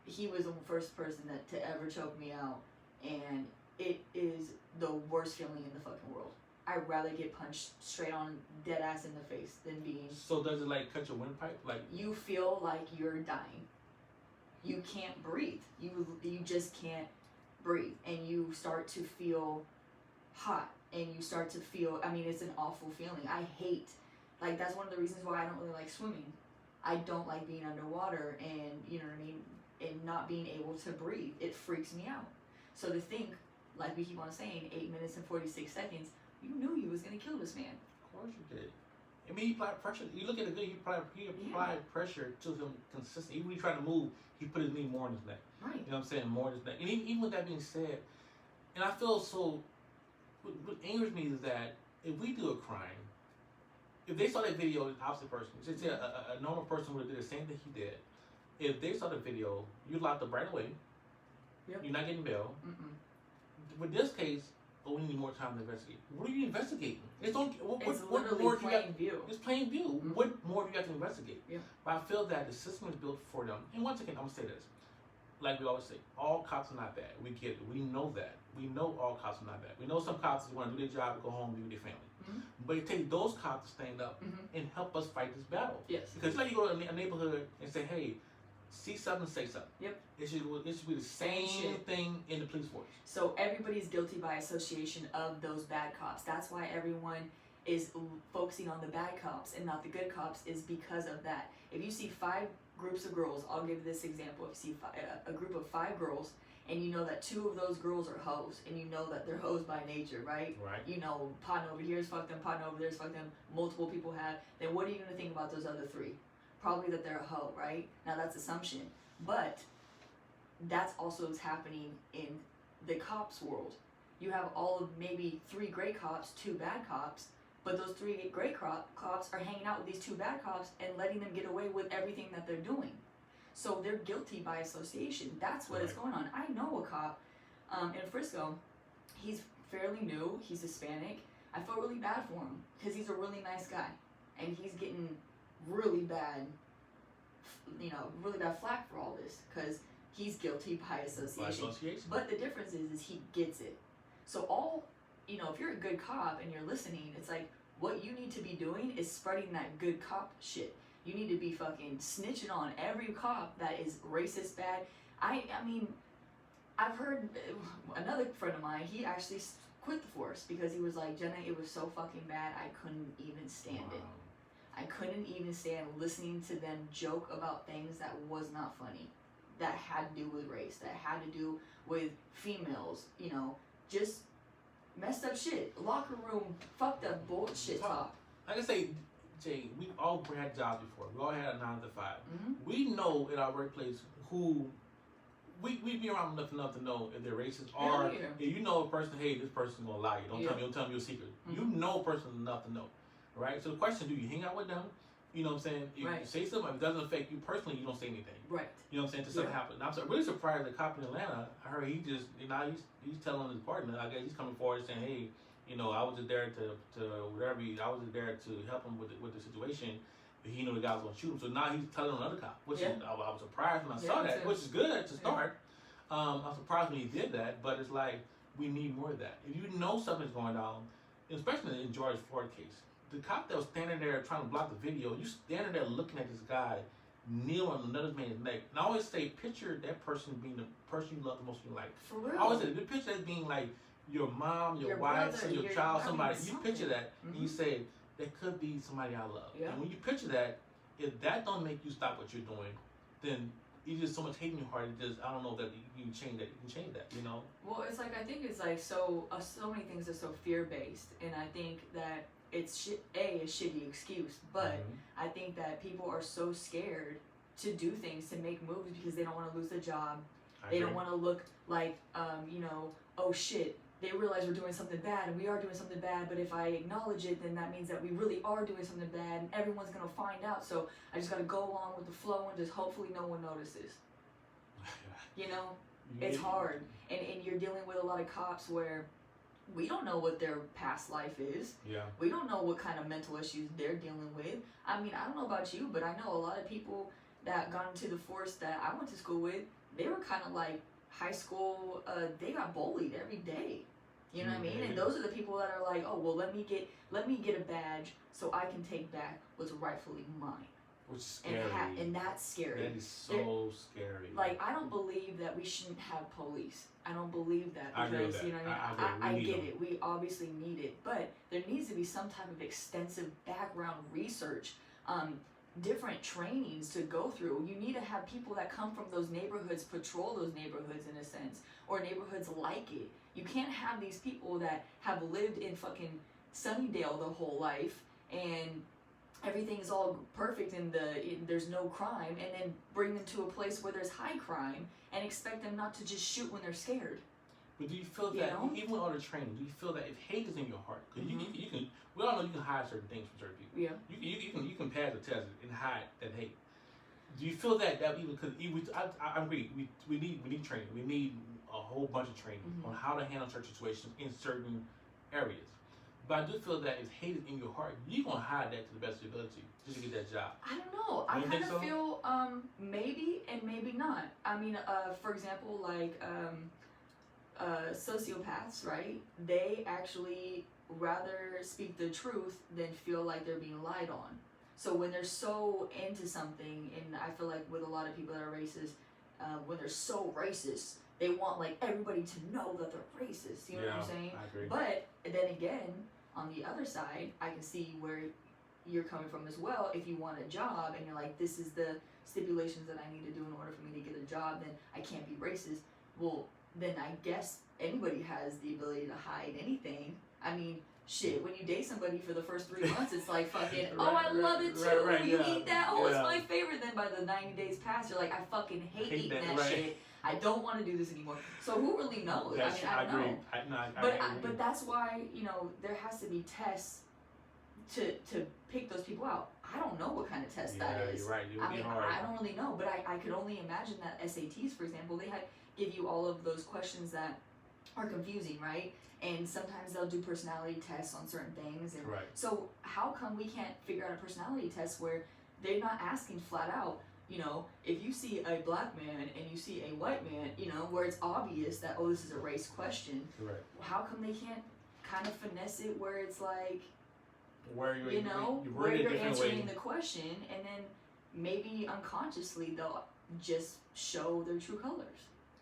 Speaker 2: He was the first person to ever choke me out, and it is the worst feeling in the fucking world. I'd rather get punched straight on, dead ass in the face, than being.
Speaker 1: So does it like cut your windpipe? Like
Speaker 2: you feel like you're dying. You can't breathe. You just can't breathe, and you start to feel hot, and you start to feel. I mean, it's an awful feeling. I hate. Like that's one of the reasons why I don't really like swimming. I don't like being underwater, and you know what I mean, and not being able to breathe. It freaks me out. So to think, like we keep on saying, 8 minutes and 46 seconds. You knew you was gonna kill this man.
Speaker 1: Of course you did. I mean, he applied pressure. You look at the video. He applied pressure to him consistently. Even when he tried to move, he put his knee more in his neck.
Speaker 2: Right.
Speaker 1: You know what I'm saying? More in his neck. And even with that being said, and I feel so. What angers me is that if we do a crime, if they saw that video, the opposite person, let's say a normal person would have did the same thing he did. If they saw the video, you're locked up right away.
Speaker 2: Yep.
Speaker 1: You're not getting bail.
Speaker 2: Mm-mm.
Speaker 1: With this case, we need more time to investigate. What are you investigating?
Speaker 2: It's
Speaker 1: what
Speaker 2: literally
Speaker 1: more
Speaker 2: plain view.
Speaker 1: It's plain view.
Speaker 2: Mm-hmm.
Speaker 1: What more do you have to investigate?
Speaker 2: Yeah.
Speaker 1: But I feel that the system is built for them. And once again, I'm gonna say this. Like we always say, all cops are not bad. We get it. We know that. We know all cops are not bad. We know some cops want to do their job and go home and be with their family.
Speaker 2: Mm-hmm.
Speaker 1: But it takes those cops to stand up and help us fight this battle.
Speaker 2: Yes.
Speaker 1: Because like you go to a neighborhood and say, hey, see something, say something.
Speaker 2: Yep.
Speaker 1: It should be the same thing in the police force.
Speaker 2: So everybody's guilty by association of those bad cops. That's why everyone is focusing on the bad cops and not the good cops, is because of that. If you see 5 groups of girls, I'll give this example. If you see a group of 5 girls, and you know that 2 of those girls are hoes, and you know that they're hoes by nature, right?
Speaker 1: Right.
Speaker 2: You know, partner over here is fuck them, partner over there is fuck them, multiple people have, then what are you going to think about those other 3? Probably that they're a hoe, right? Now that's assumption. But that's also what's happening in the cops world. You have all of maybe 3 great cops, 2 bad cops, but those 3 great cops are hanging out with these 2 bad cops and letting them get away with everything that they're doing. So they're guilty by association. That's what is going on. I know a cop in Frisco. He's fairly new. He's Hispanic. I felt really bad for him because he's a really nice guy, and he's getting really bad, really bad flack for all this because he's guilty by association. But the difference is he gets it. So if you're a good cop and you're listening, it's like what you need to be doing is spreading that good cop shit. You need to be fucking snitching on every cop that is racist, bad. I mean, I've heard another friend of mine, he actually quit the force because he was like, Jenna, it was so fucking bad, I couldn't even stand it. I couldn't even stand listening to them joke about things that was not funny, that had to do with race, that had to do with females, just messed up shit. Locker room, fucked up bullshit talk.
Speaker 1: Like I say, Jay, we've all had jobs before. We all had a 9 to 5.
Speaker 2: Mm-hmm.
Speaker 1: We know in our workplace who we be around enough to know if they're racist, or if you know a person, hey, this person's gonna lie. Don't tell me your secret.
Speaker 2: Mm-hmm.
Speaker 1: You know a person enough to know, right? So the question: do you hang out with them? You know what I'm saying? If you say something, if it doesn't affect you personally, you don't say anything.
Speaker 2: Right.
Speaker 1: You know what I'm saying? Until something happens. I'm really surprised the cop in Atlanta. I heard he just he's telling his partner. I guess he's coming forward saying, hey, I was just there to whatever. I was just there to help him with the situation. But he knew the guy was gonna shoot him, so now he's telling another cop. Which is, I was surprised when I saw that, which is good to start. I'm surprised when he did that, but it's like we need more of that. If you know something's going on, especially in George Floyd case, the cop that was standing there trying to block the video, you standing there looking at this guy kneel on another man's neck. And I always say, picture that person being the person you love the most in your life.
Speaker 2: For real.
Speaker 1: I always say, picture that being like your mom, your wife,
Speaker 2: brother,
Speaker 1: your child, somebody. You
Speaker 2: something.
Speaker 1: picture that, and you say, that could be somebody I love.
Speaker 2: Yeah.
Speaker 1: And when you picture that, if that don't make you stop what you're doing, then you just so much hate in your heart. I don't know that you can change that. You can change that.
Speaker 2: Well, it's like I think it's like so many things are so fear based, and I think that it's a shitty excuse, but I think that people are so scared to do things, to make moves, because they don't want to lose the job. They don't want to look like, you know, oh shit, they realize we're doing something bad, and we are doing something bad, but if I acknowledge it, then that means that we really are doing something bad, and everyone's going to find out, so I just got to go along with the flow and just hopefully no one notices. You know, it's hard, and you're dealing with a lot of cops where we don't know what their past life is.
Speaker 1: Yeah.
Speaker 2: We don't know what kind of mental issues they're dealing with. I mean, I don't know about you, but I know a lot of people that got into the force that I went to school with. They were kind of like high school. They got bullied every day. You know what I mean? And those are the people that are like, oh well, let me get a badge so I can take back what's rightfully mine.
Speaker 1: Which is scary.
Speaker 2: And that's scary.
Speaker 1: That is so scary.
Speaker 2: Like, I don't believe that we shouldn't have police. I don't believe that, because,
Speaker 1: I agree with that.
Speaker 2: You know what I mean? I get
Speaker 1: them.
Speaker 2: it. We obviously need it. But there needs to be some type of extensive background research, different trainings to go through. You need to have people that come from those neighborhoods patrol those neighborhoods, in a sense, or neighborhoods like it. You can't have these people that have lived in fucking Sunnydale the whole life and everything is all perfect and there's no crime, and then bring them to a place where there's high crime and expect them not to just shoot when they're scared.
Speaker 1: But do you feel that, even with all the training, do you feel that if hate is in your heart, because you can, we all know you can hide certain things from certain people.
Speaker 2: Yeah.
Speaker 1: You can pass the test and hide that hate. Do you feel that even, because I agree, we need training. We need a whole bunch of training on how to handle certain situations in certain areas. But I do feel that if hate is in your heart, you're going to hide that to the best of your ability just to get that job.
Speaker 2: I don't know. I kind of feel maybe and maybe not. I mean, for example, like sociopaths, right? They actually rather speak the truth than feel like they're being lied on. So when they're so into something, and I feel like with a lot of people that are racist, when they're so racist, they want like everybody to know that they're racist. You know what I'm saying?
Speaker 1: I agree.
Speaker 2: But then again, on the other side, I can see where you're coming from as well. If you want a job and you're like, this is the stipulations that I need to do in order for me to get a job, then I can't be racist. Well, then I guess anybody has the ability to hide anything. I mean, shit, when you date somebody for the first 3 months, it's like fucking, I love it too. You eat that? Oh, it's my favorite. Then by the 90 days pass, you're like, I fucking hate eating that shit. I don't want to do this anymore. So who really knows? I don't know. But that's why, you know, there has to be tests to pick those people out. I don't know what kind of test that is.
Speaker 1: You're right.
Speaker 2: I don't really know, but I could only imagine that SATs, for example, they give you all of those questions that are confusing, right? And sometimes they'll do personality tests on certain things. And so how come we can't figure out a personality test where they're not asking flat out, you know, if you see a black man and you see a white man, you know, where it's obvious that, oh, this is a race question. How come they can't kind of finesse it where it's like, where you're answering the question, and then maybe unconsciously they'll just show their true colors.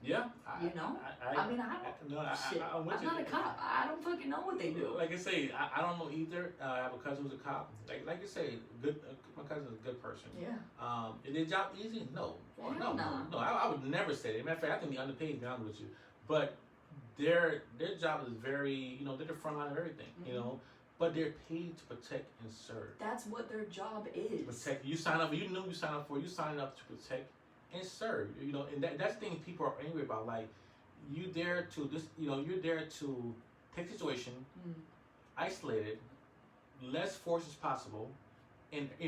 Speaker 1: Yeah.
Speaker 2: I mean, I'm not a cop. I don't fucking know what they do.
Speaker 1: Like I say, I don't know either. I have a cousin who's a cop. Like you say, good. My cousin's a good person.
Speaker 2: Yeah.
Speaker 1: Is their job easy? No. No. I would never say that. Matter of fact, I think they're underpaid, to be honest with you. But their job is very, you know, they're the front line of everything, you know. But they're paid to protect and serve.
Speaker 2: That's what their job is.
Speaker 1: Protect. You sign up. You knew you signed up for. You signed up to protect and serve. You know, and that's the thing people are angry about. Like, you're there to take a situation, isolate it, less force as possible, and the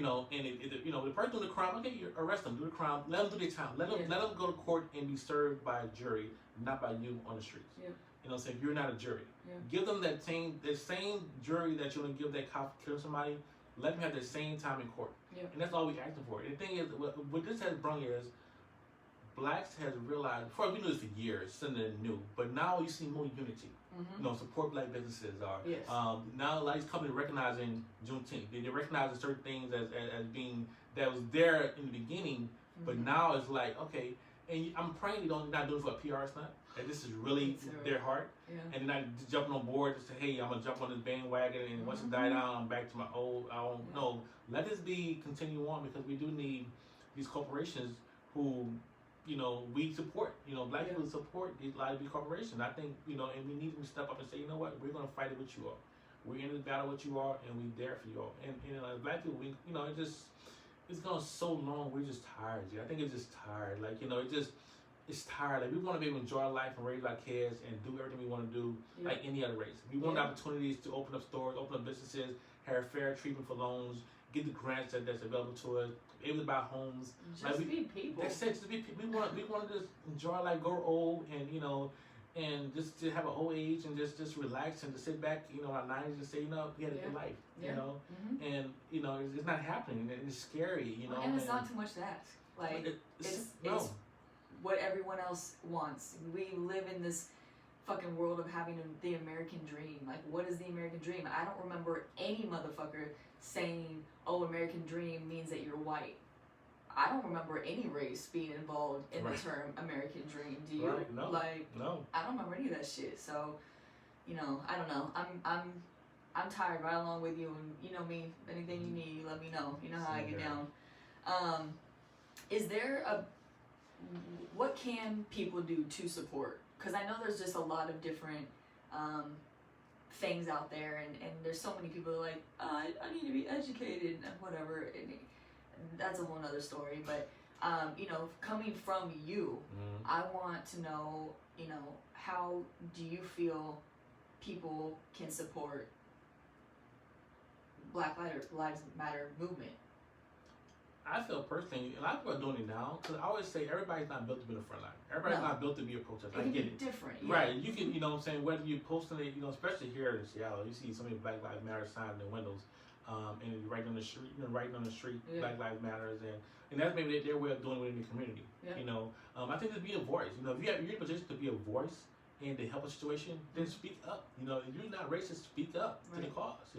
Speaker 1: person doing the crime, okay, you arrest them, do the crime, let them do their time, let them go to court and be served by a jury, not by you on the streets.
Speaker 2: Yeah.
Speaker 1: You know what I'm saying? You're not a jury.
Speaker 2: Yeah.
Speaker 1: Give them the same jury that you're going to give that cop killing somebody, let them have the same time in court.
Speaker 2: Yeah.
Speaker 1: And that's all we're asking for. And the thing is, what this has brought is, blacks has realized, before we knew this for years, something new, but now you see more unity. You know, support black businesses are.
Speaker 2: Yes.
Speaker 1: Now, like, these companies recognizing Juneteenth. They recognize certain things as being, that was there in the beginning, but now it's like, okay, and I'm praying you're not doing it for a PR stunt. That this is really their heart, and they're not jumping on board to say, hey, I'm gonna jump on this bandwagon, and once it die down, I'm back to my old. I don't know. Let this be continue on, because we do need these corporations who, you know, we support. You know, black people support a lot of these corporations. I think, you know, and we need to step up and say, you know what, we're gonna fight it with you all. we're in this battle with you all, and we there for you all. And as black people, it's gone so long. We're just tired. I think it's just tired. Like it's tired. Like we want to be able to enjoy our life and raise our kids and do everything we want to do, like any other race. We want opportunities to open up stores, open up businesses, have fair treatment for loans, get the grants that's available to us, able to buy homes.
Speaker 2: Just be people.
Speaker 1: That's it. Just be people. We want to just enjoy our life, grow old, and and just to have an old age and just relax and to sit back, in our 90s and say, we had a good life, and it's not happening. And it's scary,
Speaker 2: And it's not too much to ask. Like it's what everyone else wants. We live in this fucking world of having the American dream. Like, what is the American dream? I don't remember any motherfucker saying, "Oh, American dream means that you're white." I don't remember any race being involved in the term American dream. Do you?
Speaker 1: Right. No. No.
Speaker 2: I don't remember any of that shit. So, I don't know. I'm tired right along with you, and you know me. Anything you need, you let me know. You know how I get down. Is there what can people do to support? Because I know there's just a lot of different things out there, and there's so many people who are like, I need to be educated and whatever. And that's a whole other story. But coming from you, I want to know, how do you feel people can support Black Lives Matter movement?
Speaker 1: I feel personally, a lot of people are doing it now, because I always say everybody's not built to be in the front line. Everybody's not built to be a protester. I get it.
Speaker 2: Different. Yeah.
Speaker 1: Right. You can, whether you're posting it, especially here in Seattle, you see so many Black Lives Matter signs in the windows, and right on the street, Black Lives Matters, and that's maybe their way of doing it in the community. Yeah. I think to be a voice. If you're in a position to be a voice and to help a situation, then speak up. If you're not racist, speak up to the cause.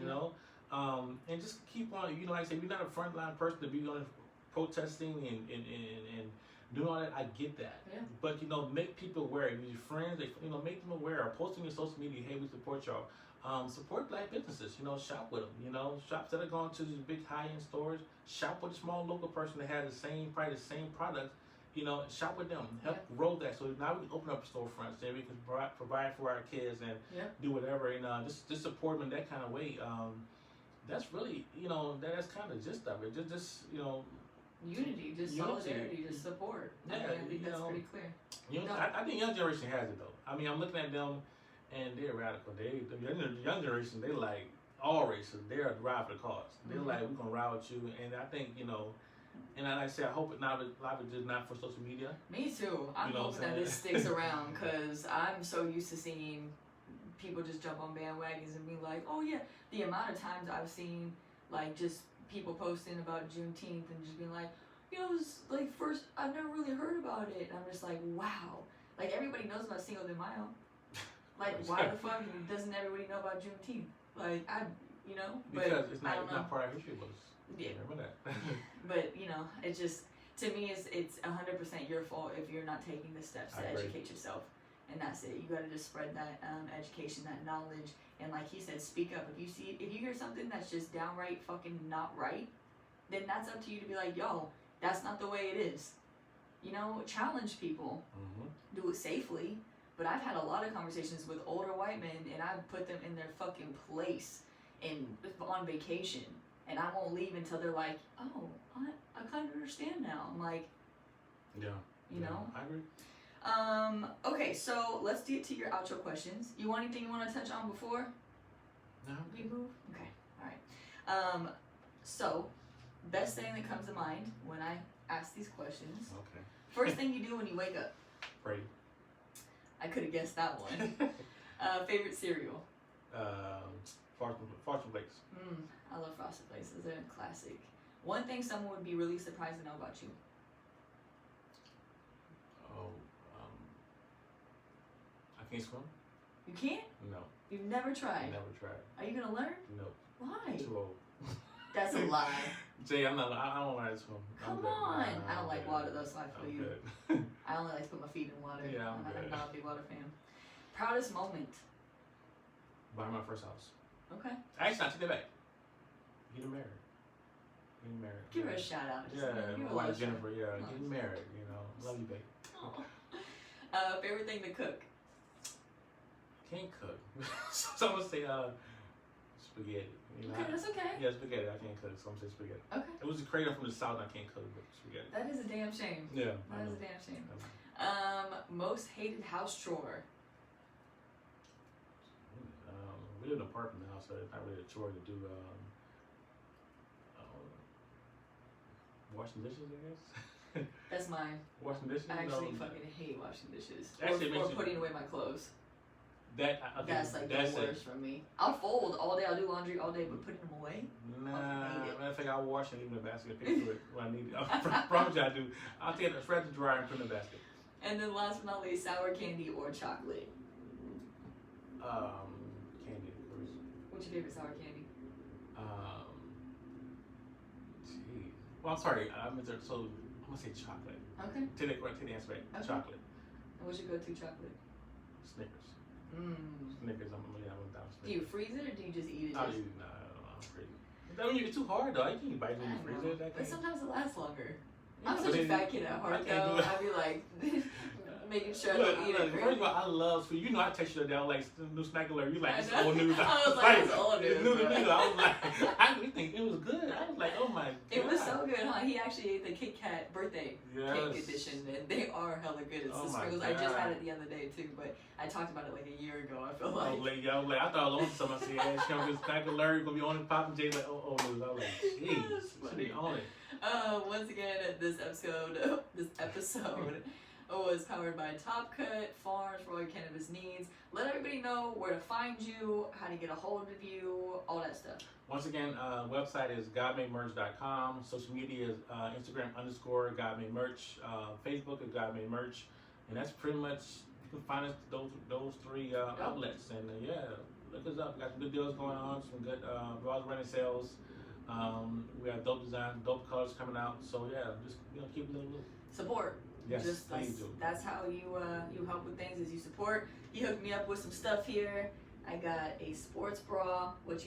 Speaker 1: And just keep on. Like I say, you're not a frontline person to be on protesting and doing all that. I get that.
Speaker 2: Yeah.
Speaker 1: But make people aware. Your friends, make them aware. Or post on your social media, hey, we support y'all. Support Black businesses. Shop with them. Shops that are going to these big high-end stores. Shop with a small local person that has the same products. Shop with them. Help grow that. So now we can open up storefronts and we can provide for our kids and do whatever. And just support them in that kind of way. That's really, that's kind of the gist of it. Just
Speaker 2: unity, just solidarity, just support.
Speaker 1: Yeah,
Speaker 2: I think that's pretty clear.
Speaker 1: I think young generation has it though. I mean, I'm looking at them, and they're radical. The young generation, they like all races. They're ride for the cause. They're like, we're gonna ride with you. And I think and like I said, I hope it not a lot of it just not for social media.
Speaker 2: Me too. I'm hoping that this sticks around, because I'm so used to seeing people just jump on bandwagons and be like, oh yeah. The amount of times I've seen like just people posting about Juneteenth and just being like, it's like first I've never really heard about it. And I'm just like, wow. Like everybody knows about Cinco de Mayo. Like why the fuck doesn't everybody know about Juneteenth? Like
Speaker 1: because it's not part of history books. Yeah. Remember that.
Speaker 2: But it just to me it's 100% your fault if you're not taking the steps to educate yourself. And that's it. You got to just spread that education, that knowledge, and like he said, speak up. If you hear something that's just downright fucking not right, then that's up to you to be like, yo, that's not the way it is. Challenge people. Do it safely. But I've had a lot of conversations with older white men, and I've put them in their fucking place and on vacation, and I won't leave until they're like, oh, I kind of understand now. I'm like,
Speaker 1: yeah, I agree.
Speaker 2: Okay, so let's get to your outro questions. You want anything you want to touch on before we move? Okay, alright. So, best thing that comes to mind when I ask these questions.
Speaker 1: Okay.
Speaker 2: First thing you do when you wake up?
Speaker 1: Pray.
Speaker 2: I could have guessed that one. Favorite cereal?
Speaker 1: Frosted Flakes.
Speaker 2: I love Frosted Flakes. Those are a classic. One thing someone would be really surprised to know about you?
Speaker 1: I can't swim.
Speaker 2: You can't?
Speaker 1: No.
Speaker 2: You've never tried?
Speaker 1: Never tried.
Speaker 2: Are you gonna learn?
Speaker 1: No.
Speaker 2: Why?
Speaker 1: Too old.
Speaker 2: That's a lie.
Speaker 1: Jay, I don't know how to swim.
Speaker 2: Come on. I don't like water though, so I feel you. I only like to put my feet in water.
Speaker 1: Yeah, I'm
Speaker 2: not a big water fan. Proudest moment?
Speaker 1: Buying my first house.
Speaker 2: Okay.
Speaker 1: Actually, I take that back. Getting married.
Speaker 2: Give her a shout out.
Speaker 1: My wife Jennifer, getting married, Love you, babe.
Speaker 2: Favorite thing to cook?
Speaker 1: Can't cook. So I'm gonna say spaghetti. You know,
Speaker 2: Okay, that's okay.
Speaker 1: Yeah, spaghetti. I can't cook, so I'm saying spaghetti.
Speaker 2: Okay.
Speaker 1: It was a creator from the South. I can't cook, but spaghetti.
Speaker 2: That is a damn shame.
Speaker 1: Yeah.
Speaker 2: That is a damn shame.
Speaker 1: Yeah.
Speaker 2: Most hated house chore.
Speaker 1: We live in an apartment now, so it's not really a chore to do. Washing dishes, I guess.
Speaker 2: That's mine.
Speaker 1: Washing dishes.
Speaker 2: I actually fucking hate washing dishes.
Speaker 1: Actually,
Speaker 2: or putting away my clothes.
Speaker 1: Okay,
Speaker 2: That's like
Speaker 1: that's
Speaker 2: the worst for me. I'll fold all day, I'll do laundry all day, but putting them away?
Speaker 1: Nah,
Speaker 2: hate it.
Speaker 1: matter of fact, I'll wash and leave in the basket. Pick through it when I need it. I promise you I do. I'll take it straight to the dryer and put it in the basket.
Speaker 2: And then last but not least, sour candy or chocolate.
Speaker 1: Candy first.
Speaker 2: What's your favorite sour candy?
Speaker 1: Jeez. Well, I'm sorry. I'm gonna say chocolate.
Speaker 2: Okay.
Speaker 1: Take the answer right.
Speaker 2: Okay.
Speaker 1: Chocolate.
Speaker 2: And what's your go-to chocolate?
Speaker 1: Snickers.
Speaker 2: Mmm.
Speaker 1: Snickers. I'm down
Speaker 2: Do
Speaker 1: Snickers.
Speaker 2: you freeze it or do you just eat it?
Speaker 1: I'll eat it. Nah, I'm freezing. I mean, it's too hard though. I can't bite it when you freeze it.
Speaker 2: But sometimes it lasts longer.
Speaker 1: Yeah,
Speaker 2: I'm
Speaker 1: but
Speaker 2: such a
Speaker 1: then-
Speaker 2: fat kid at heart
Speaker 1: I can't
Speaker 2: though.
Speaker 1: do it.
Speaker 2: I'd be like making sure I
Speaker 1: Look,
Speaker 2: don't eat it.
Speaker 1: first of all, I love sweet. You know, I text you the day. I was like, new snack alert. You like,
Speaker 2: I
Speaker 1: it's
Speaker 2: know.
Speaker 1: old news.
Speaker 2: I was like, it's old
Speaker 1: it's
Speaker 2: news,
Speaker 1: new to
Speaker 2: bro.
Speaker 1: me. I was like, I really think it was good. I was like, oh my god.
Speaker 2: It was so good, huh? He actually ate the Kit Kat birthday
Speaker 1: Yes.
Speaker 2: cake edition, and they are hella good. It's
Speaker 1: Oh
Speaker 2: the
Speaker 1: my
Speaker 2: sprinkles. I just
Speaker 1: God.
Speaker 2: had it the other day too, but I talked about it like a year ago. I feel
Speaker 1: I
Speaker 2: like.
Speaker 1: was like, I thought I was on something. I said, yeah, she on this snack alert. Gonna be on it, popping Jay like, oh, news. I was like, jeez,
Speaker 2: That's
Speaker 1: should
Speaker 2: funny.
Speaker 1: be on it.
Speaker 2: Once again, this episode was powered by Top Cut Farms for all your cannabis needs. Let everybody know where to find you, how to get a hold of you, all that stuff.
Speaker 1: Once again, website is godmademerch.com. Social media is Instagram _ godmademerch. Facebook is godmademerch. And that's pretty much, you can find us those three outlets. And yeah, look us up. We got some good deals going on, some good raw running sales. We have dope designs, dope colors coming out. So yeah, just keep a little look.
Speaker 2: Support.
Speaker 1: Yes,
Speaker 2: Just
Speaker 1: please do.
Speaker 2: that's how you help with things, is you support. He hooked me up with some stuff here. I got a sports bra, which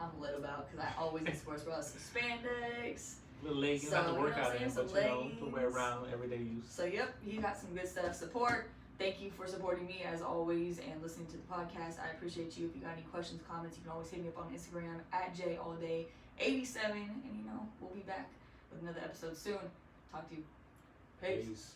Speaker 2: I'm lit about because I always need sports bras. Some spandex.
Speaker 1: A little leggings,
Speaker 2: So,
Speaker 1: not the
Speaker 2: you know what I'm
Speaker 1: workout in,
Speaker 2: saying,
Speaker 1: but
Speaker 2: some
Speaker 1: you can wear
Speaker 2: leggings.
Speaker 1: around everyday use.
Speaker 2: So yep, you got some good stuff. Support. Thank you for supporting me as always and listening to the podcast. I appreciate you. If you got any questions, comments, you can always hit me up on Instagram at JAllDay87. And we'll be back with another episode soon. Talk to you. Peace.
Speaker 1: Peace.